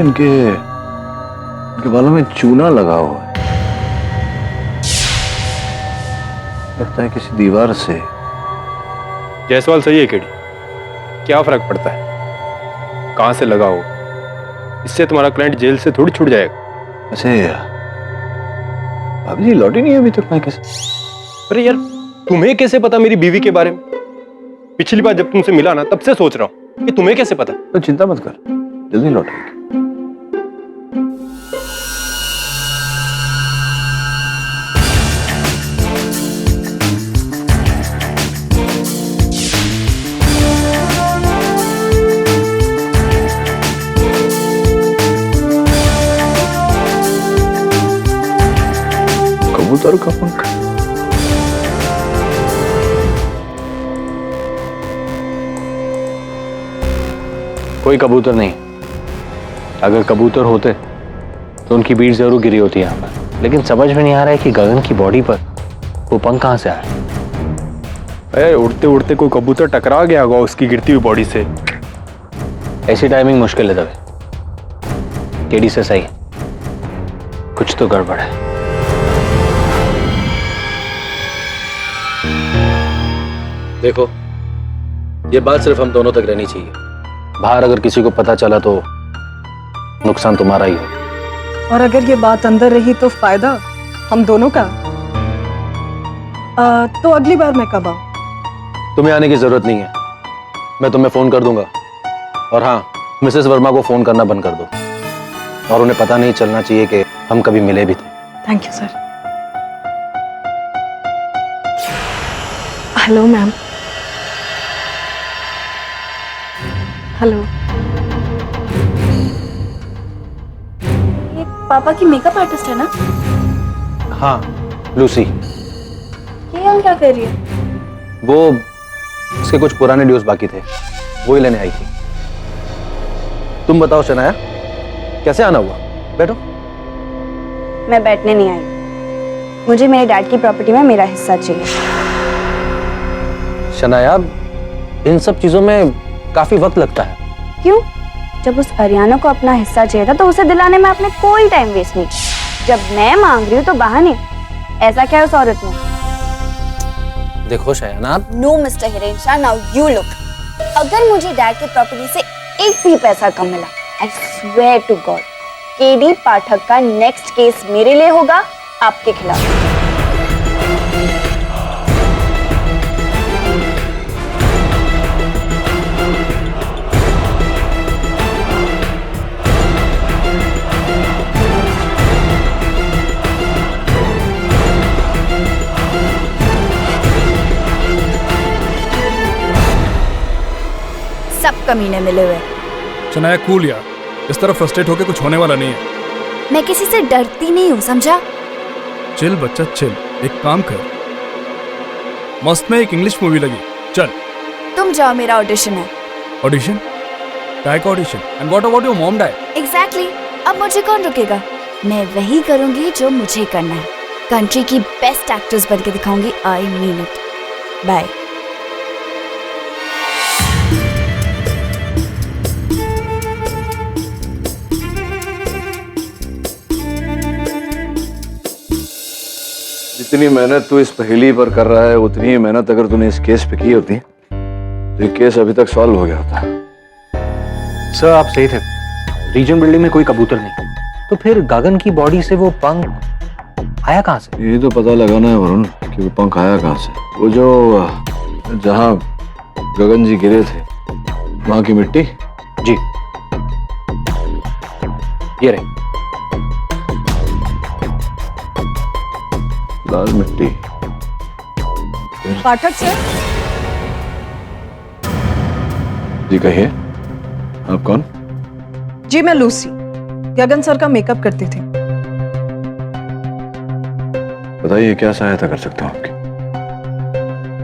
इनके बालों में चूना लगा हुआ है, लगता है किसी दीवार से। जायसवाल सही है केडी, क्या फर्क पड़ता है कहां से लगा हो, इससे तुम्हारा क्लाइंट जेल से थोड़ी छूट जाएगा। वैसे भाभी जी लौटी नहीं है अभी तक पैके से। अरे यार, तुम्हें कैसे पता मेरी बीवी के बारे में? पिछली बार जब तुमसे मिला ना, तब से सोच रहा हूँ कि तुम्हें कैसे पता। तो चिंता मत कर, जल्दी लौटेंगे। कबूतर का पंख। कोई कबूतर नहीं। अगर कबूतर होते तो उनकी बीट जरूर गिरी होती यहाँ पर, लेकिन समझ में नहीं आ रहा है कि गगन की बॉडी पर वो पंख कहाँ से आए। अरे उड़ते उड़ते कोई कबूतर टकरा गया होगा उसकी गिरती हुई बॉडी से। ऐसी टाइमिंग मुश्किल है दबे। केडी से सही, कुछ तो गड़बड़ है। देखो, ये बात सिर्फ हम दोनों तक रहनी चाहिए। बाहर अगर किसी को पता चला तो नुकसान तुम्हारा ही हो। और अगर ये बात अंदर रही तो फायदा हम दोनों का। तो अगली बार मैं कब आऊं? तुम्हें आने की जरूरत नहीं है, मैं तुम्हें फोन कर दूंगा। और हाँ, मिसेस वर्मा को फोन करना बंद कर दो, और उन्हें पता नहीं चलना चाहिए कि हम कभी मिले भी थे। Thank you sir. Hello ma'am. Hello. ये पापा की मेकअप आर्टिस्ट है ना? हाँ, लूसी। ये हम क्या कर रही है? वो उसके कुछ पुराने ड्यूज बाकी थे, वो ही लेने आई थी। तुम बताओ शनाया, कैसे आना हुआ? बैठो। मैं बैठने नहीं आई, मुझे मेरे डैड की प्रॉपर्टी में मेरा हिस्सा चाहिए। शनाया, इन सब चीजों में काफी वक्त लगता है। क्यों? जब उस हरियाणा को अपना हिस्सा चाहिए था तो उसे दिलाने में आपने कोई टाइम वेस्ट नहीं किया। जब मैं मांग रही हूँ तो बहाने। ऐसा क्या है उस औरत में? देखो शयाना, no mister Hiren Shah, now you look. अगर मुझे डैड की प्रॉपर्टी से एक भी पैसा कम मिला, I swear to God, KD Pathak का नेक्स्ट केस मेरे लिए होगा, आपके खिलाफ। सब कमीने मिले हुए। शनाया कूल यार, इस तरह फ्रस्ट्रेट होके कुछ होने वाला नहीं है। मैं किसी से डरती नहीं हूँ, समझा? चिल बच्चा चिल, एक काम कर, मस्त में एक इंग्लिश मूवी लगी, चल। तुम जाओ, मेरा ऑडिशन है। ऑडिशन? काय का audition? And what about your mom dad? Exactly. अब मुझे कौन रुकेगा? मैं वही करूंगी जो मुझे करना है। कंट्री की बेस्ट एक्ट्रेस बनके दिखाऊंगी, आई मीन इट। बाय। जितनी मेहनत तू इस पहेली पर कर रहा है, उतनी ही मेहनत अगर तूने इस केस पे की होती तो ये केस अभी तक सॉल्व हो गया होता। सर आप सही थे, रीजन बिल्डिंग में कोई कबूतर नहीं, तो फिर गगन की बॉडी से वो पंख आया कहाँ से? ये तो पता लगाना है वरुण कि वो पंख आया कहाँ से। वो जो जहाँ गगन जी गिरे थे वहां की मिट्टी। जी ये रही। लाल मिट्टी। पाठक सर। जी कहिए, आप कौन? जी मैं लूसी, गगन सर का मेकअप करती थी। बताइए क्या सहायता कर सकता हूँ आपकी?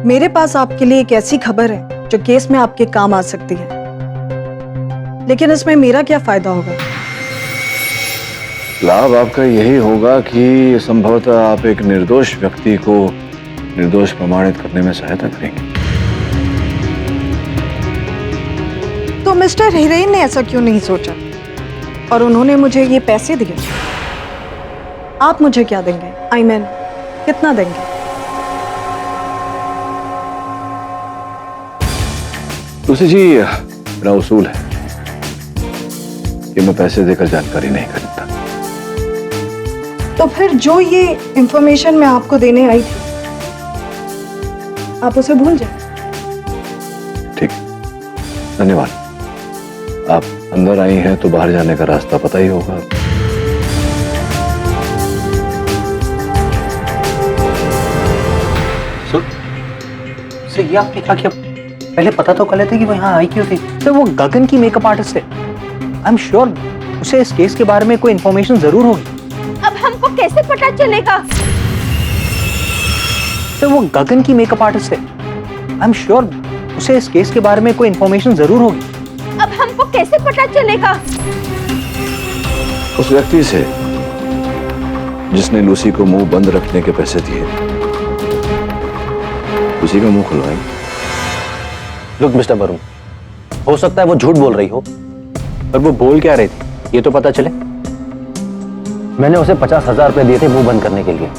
मेरे पास आपके लिए एक ऐसी खबर है जो केस में आपके काम आ सकती है, लेकिन इसमें मेरा क्या फायदा होगा? लाभ आपका यही होगा कि संभवतः आप एक निर्दोष व्यक्ति को निर्दोष प्रमाणित करने में सहायता करेंगे। तो मिस्टर हिरेन ने ऐसा क्यों नहीं सोचा और उन्होंने मुझे ये पैसे दिए? आप मुझे क्या देंगे? आई मीन कितना देंगे? तुलसी जी, मेरा उसूल है कि मैं पैसे देकर जानकारी नहीं खरीदता। तो फिर जो ये इंफॉर्मेशन मैं आपको देने आई थी, आप उसे भूल जाए। धन्यवाद। आप अंदर आई हैं तो बाहर जाने का रास्ता पता ही होगा। सर ये आपने क्या किया? पहले पता तो कर लेते कि वो यहाँ आई क्यों थी। सर वो गगन की मेकअप आर्टिस्ट है। आई एम श्योर उसे इस केस के बारे में कोई इंफॉर्मेशन जरूर होगी। अब हमको कैसे पता चलेगा? सर वो गगन की मेकअप आर्टिस्ट है। आई एम श्योर उसे इस केस के बारे में कोई इंफॉर्मेशन जरूर होगी। अब हमको कैसे पता चलेगा? उस व्यक्ति से जिसने लूसी को मुंह बंद रखने के पैसे दिए, उसी का मुंह खुलवाएंगे। लुक मिस्टर वरुण, हो सकता है वो झूठ बोल रही हो, पर वो बोल क्या रही थी ये तो पता चले। मैंने उसे 50,000 रुपए दिए थे मुंह बंद करने के लिए,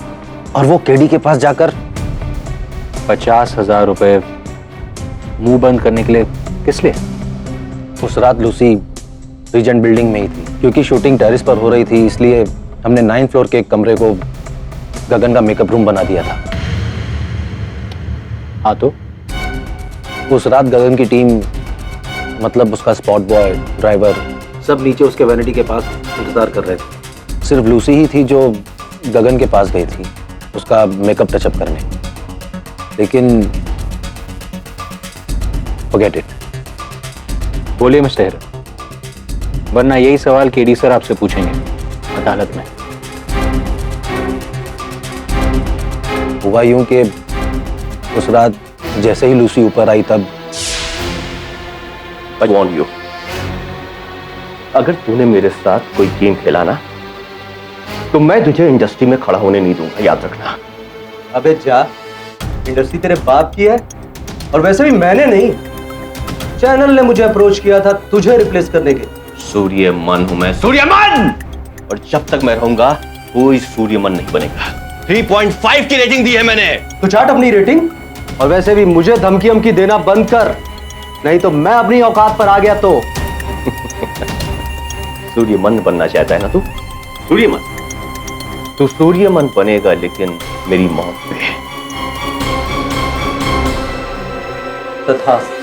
और वो केडी के पास जाकर 50,000 रुपए मुंह बंद करने के लिए किस लिए? उस रात लूसी रीजेंट बिल्डिंग में ही थी, क्योंकि शूटिंग टेरेस पर हो रही थी, इसलिए हमने 9th फ्लोर के एक कमरे को गगन का मेकअप रूम बना दिया था। हाँ तो उस रात गगन की टीम, मतलब उसका स्पॉट बॉय, ड्राइवर, सब नीचे उसके वैनिटी के पास इंतजार कर रहे थे। सिर्फ लूसी ही थी जो गगन के पास गई थी उसका मेकअप टचअप करने। लेकिन फॉरगेट इट। बोलिए मिस्टर हेरा, वरना यही सवाल केडी सर आपसे पूछेंगे अदालत में। हुआ यूं कि उस रात जैसे ही लूसी ऊपर आई तब I warn you, अगर तूने मेरे साथ कोई गेम खेला ना तो मैं तुझे इंडस्ट्री में खड़ा होने नहीं दूंगा, याद रखना। अबे जा, इंडस्ट्री तेरे बाप की है, और वैसे भी मैंने नहीं, चैनल ने मुझे अप्रोच किया था तुझे रिप्लेस करने के। सूर्यमन हूं मैं, सूर्यमन, और जब तक मैं रहूंगा कोई सूर्यमन नहीं बनेगा। 3.5 की रेटिंग दी है मैंने। तो चाट अपनी रेटिंग, और वैसे भी मुझे धमकी देना बंद कर, नहीं तो मैं अपनी औकात पर आ गया तो। सूर्यमन बनना चाहता है ना तू? सूर्यमन, तू सूर्यमन बनेगा लेकिन मेरी मौत पे। तथास्तु।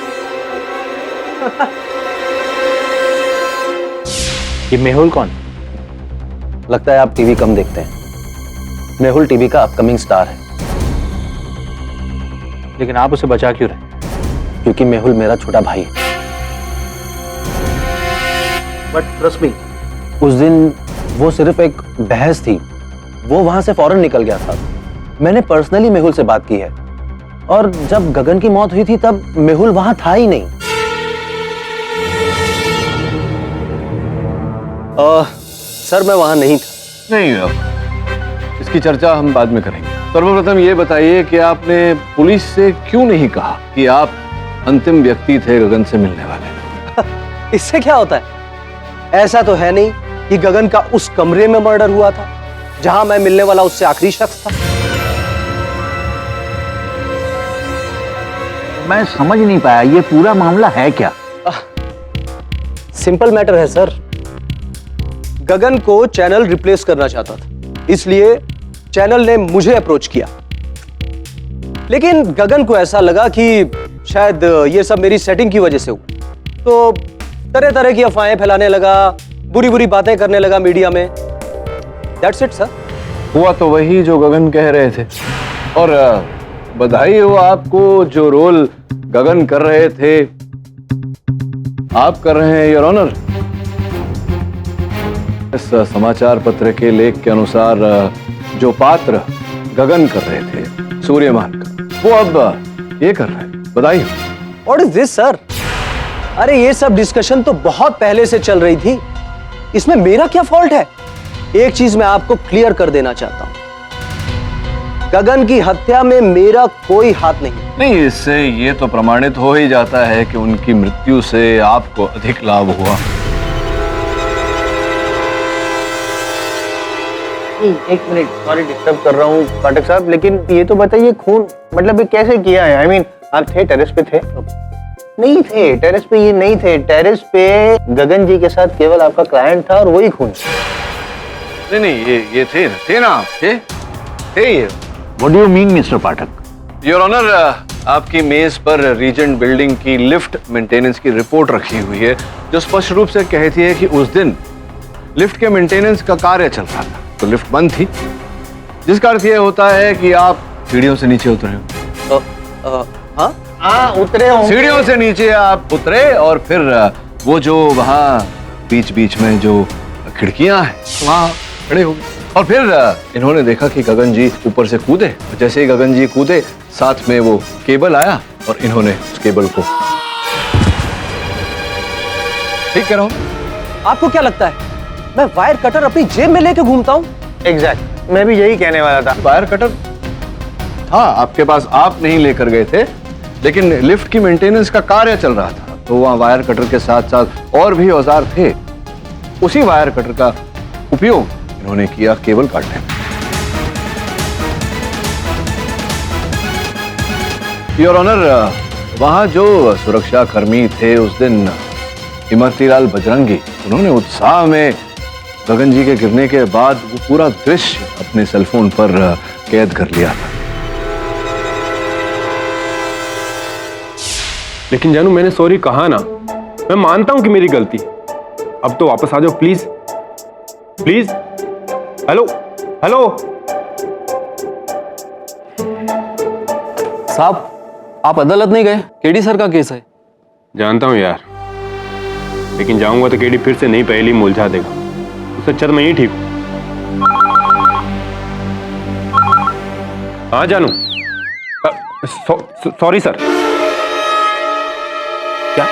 ये मेहुल कौन? लगता है आप टीवी कम देखते हैं। मेहुल टीवी का अपकमिंग स्टार है। लेकिन आप उसे बचा क्यों रहे? क्योंकि मेहुल मेरा छोटा भाई है। बट ट्रस्ट मी, उस दिन वो सिर्फ एक बहस थी, वो वहां से फौरन निकल गया था। मैंने पर्सनली मेहुल से बात की है, और जब गगन की मौत हुई थी तब मेहुल वहां था ही नहीं। सर मैं वहां नहीं था। नहीं, इसकी चर्चा हम बाद में करेंगे। सर्वप्रथम ये बताइए कि आपने पुलिस से क्यों नहीं कहा कि आप अंतिम व्यक्ति थे गगन से मिलने वाले? इससे क्या होता है? ऐसा तो है नहीं कि गगन का उस कमरे में मर्डर हुआ था जहां मैं मिलने वाला उससे आखिरी शख्स था। मैं समझ नहीं पाया, ये पूरा मामला है क्या? सिंपल मैटर है सर। गगन को चैनल रिप्लेस करना चाहता था, इसलिए चैनल ने मुझे अप्रोच किया। लेकिन गगन को ऐसा लगा कि शायद ये सब मेरी सेटिंग की वजह से हुआ, तो तरह तरह की अफवाहें फैलाने लगा, बुरी बुरी बातें करने लगा मीडिया में। That's it sir. हुआ तो वही जो गगन कह रहे थे, और बधाई हो आपको, जो रोल गगन कर रहे थे आप कर रहे हैं, योर ऑनर। इस समाचार पत्र के लेख के अनुसार जो पात्र गगन कर रहे थे सूर्यमान का, वो अब ये कर रहे हैं। बधाई हो। What is this sir? अरे ये सब डिस्कशन तो बहुत पहले से चल रही थी, इसमें मेरा क्या फॉल्ट है? एक चीज मैं आपको क्लियर कर देना चाहता हूं, गगन की हत्या में मेरा कोई हाथ नहीं। इससे ये तो प्रमाणित हो ही जाता है कि उनकी मृत्यु से आपको अधिक लाभ हुआ। एक मिनट, सॉरी डिस्टर्ब कर रहा हूँ पाठक साहब, लेकिन ये तो बताइए खून मतलब ये कैसे किया है? आई मीन आप थे टेरेस पे? थे नहीं थे टेरेस पे, ये नहीं थे टेरेस पे। गगन जी के साथ केवल आपका क्लाइंट था और वही खून। नहीं ये थे ना, थे ये। What do you mean, Mr. Pathak? Your honour, आपकी मेज पर रीजेंट बिल्डिंग की लिफ्ट मेंटेनेंस की रिपोर्ट रखी हुई है, जो स्पष्ट रूप से कहती है कि उस दिन लिफ्ट के मेंटेनेंस का कार्य चल रहा था, तो लिफ्ट बंद थी, जिसका अर्थ यह होता है कि आप सीढ़ियों से नीचे उतरे हो। हाँ उतरे होंगे। सीढ़ियों से नीचे आप उतरे और फिर वो जो वहाँ बीच बीच में जो खिड़कियां हैं वहाँ खड़े हो गए, और फिर इन्होंने देखा कि गगन जी ऊपर से कूदे। जैसे ही गगन जी कूदे, साथ में वो केबल आया और इन्होंने उस केबल को ठीक कह रहा हूँ। आपको क्या लगता है मैं वायर कटर अपनी जेब में लेके घूमता हूँ? एग्जैक्ट, मैं भी यही कहने वाला था। वायर कटर हाँ आपके पास, आप नहीं लेकर गए थे, लेकिन लिफ्ट की मेंटेनेंस का कार्य चल रहा था, तो वहाँ वायर कटर के साथ साथ और भी औजार थे। उसी वायर कटर का उपयोग इन्होंने किया केबल काटने में। योर ऑनर, वहां जो सुरक्षा कर्मी थे उस दिन इमरतीलाल बजरंगी, उन्होंने उत्साह में गगन जी के गिरने के बाद वो पूरा दृश्य अपने सेलफोन पर कैद कर लिया था। लेकिन जानू, मैंने सॉरी कहा ना, मैं मानता हूं कि मेरी गलती। अब तो वापस आ जाओ प्लीज प्लीज। हेलो हेलो साहब, आप अदालत नहीं गए? केडी सर का केस है। जानता हूं यार, लेकिन जाऊंगा तो केडी फिर से नई पहेली मुलझा देगा। उससे अच्छा तो मैं ही ठीक हूं। हाँ जानू, सॉरी सर। क्या?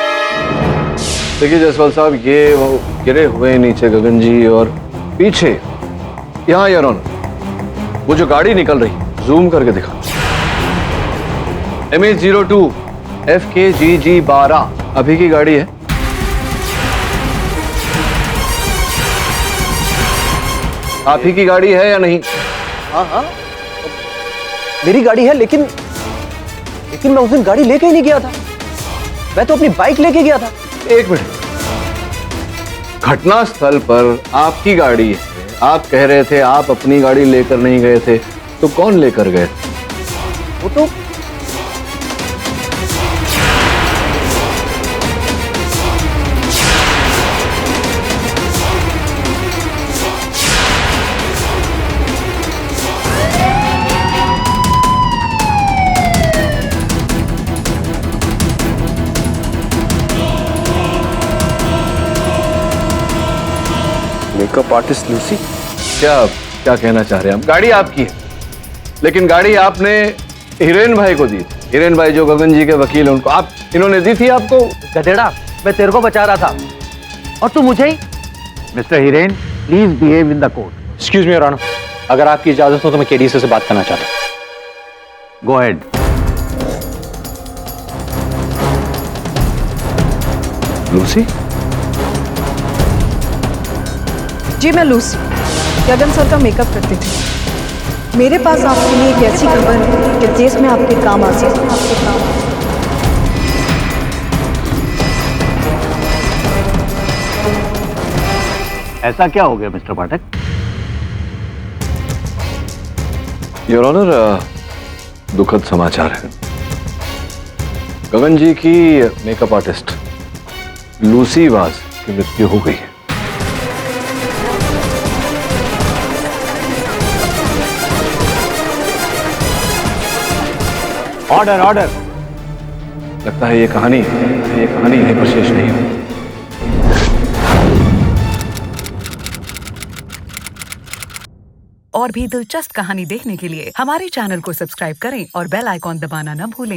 देखिए जसवाल साहब, ये वो गिरे हुए नीचे गगन जी, और पीछे यहाँ यार वो जो गाड़ी निकल रही, जूम करके दिखा। MH02 FKGG 12 अभी की गाड़ी है। आप ही की गाड़ी है या नहीं? हाँ हाँ मेरी गाड़ी है, लेकिन मैं उस दिन गाड़ी लेके ही नहीं गया था। मैं तो अपनी बाइक लेके गया था। एक मिनट, घटनास्थल पर आपकी गाड़ी है, आप कह रहे थे आप अपनी गाड़ी लेकर नहीं गए थे, तो कौन लेकर गए? वो तो मेकअप आर्टिस्ट लूसी। क्या क्या कहना चाह रहे हैं आप? गाड़ी आपकी है, लेकिन गाड़ी आपने हिरेन भाई को दी थी। हिरेन भाई जो गगन जी के वकील हैं, उनको आप इन्होंने दी थी आपको। गधेड़ा, मैं तेरे को बचा रहा था और तू मुझे ही। Mister Hiren, please behave in the court. Excuse me your honour, अगर आपकी इजाजत हो तो मैं केडी से बात करना चाहता हूँ। Go ahead. लूसी? जी मैं लूसी, गगन सर का मेकअप करती थी। मेरे पास आपके लिए एक ऐसी खबर है कि देश में आपके काम आ सकती है। ऐसा क्या हो गया मिस्टर पाठक? योर ऑनर, दुखद समाचार है। गगन जी की मेकअप आर्टिस्ट लूसी वाज की मृत्यु हो गई है। Order order. लगता है ये कहानी यहीं पर शेष नहीं हुई। और भी दिलचस्प कहानी देखने के लिए हमारे चैनल को सब्सक्राइब करें और बेल आइकॉन दबाना न भूलें।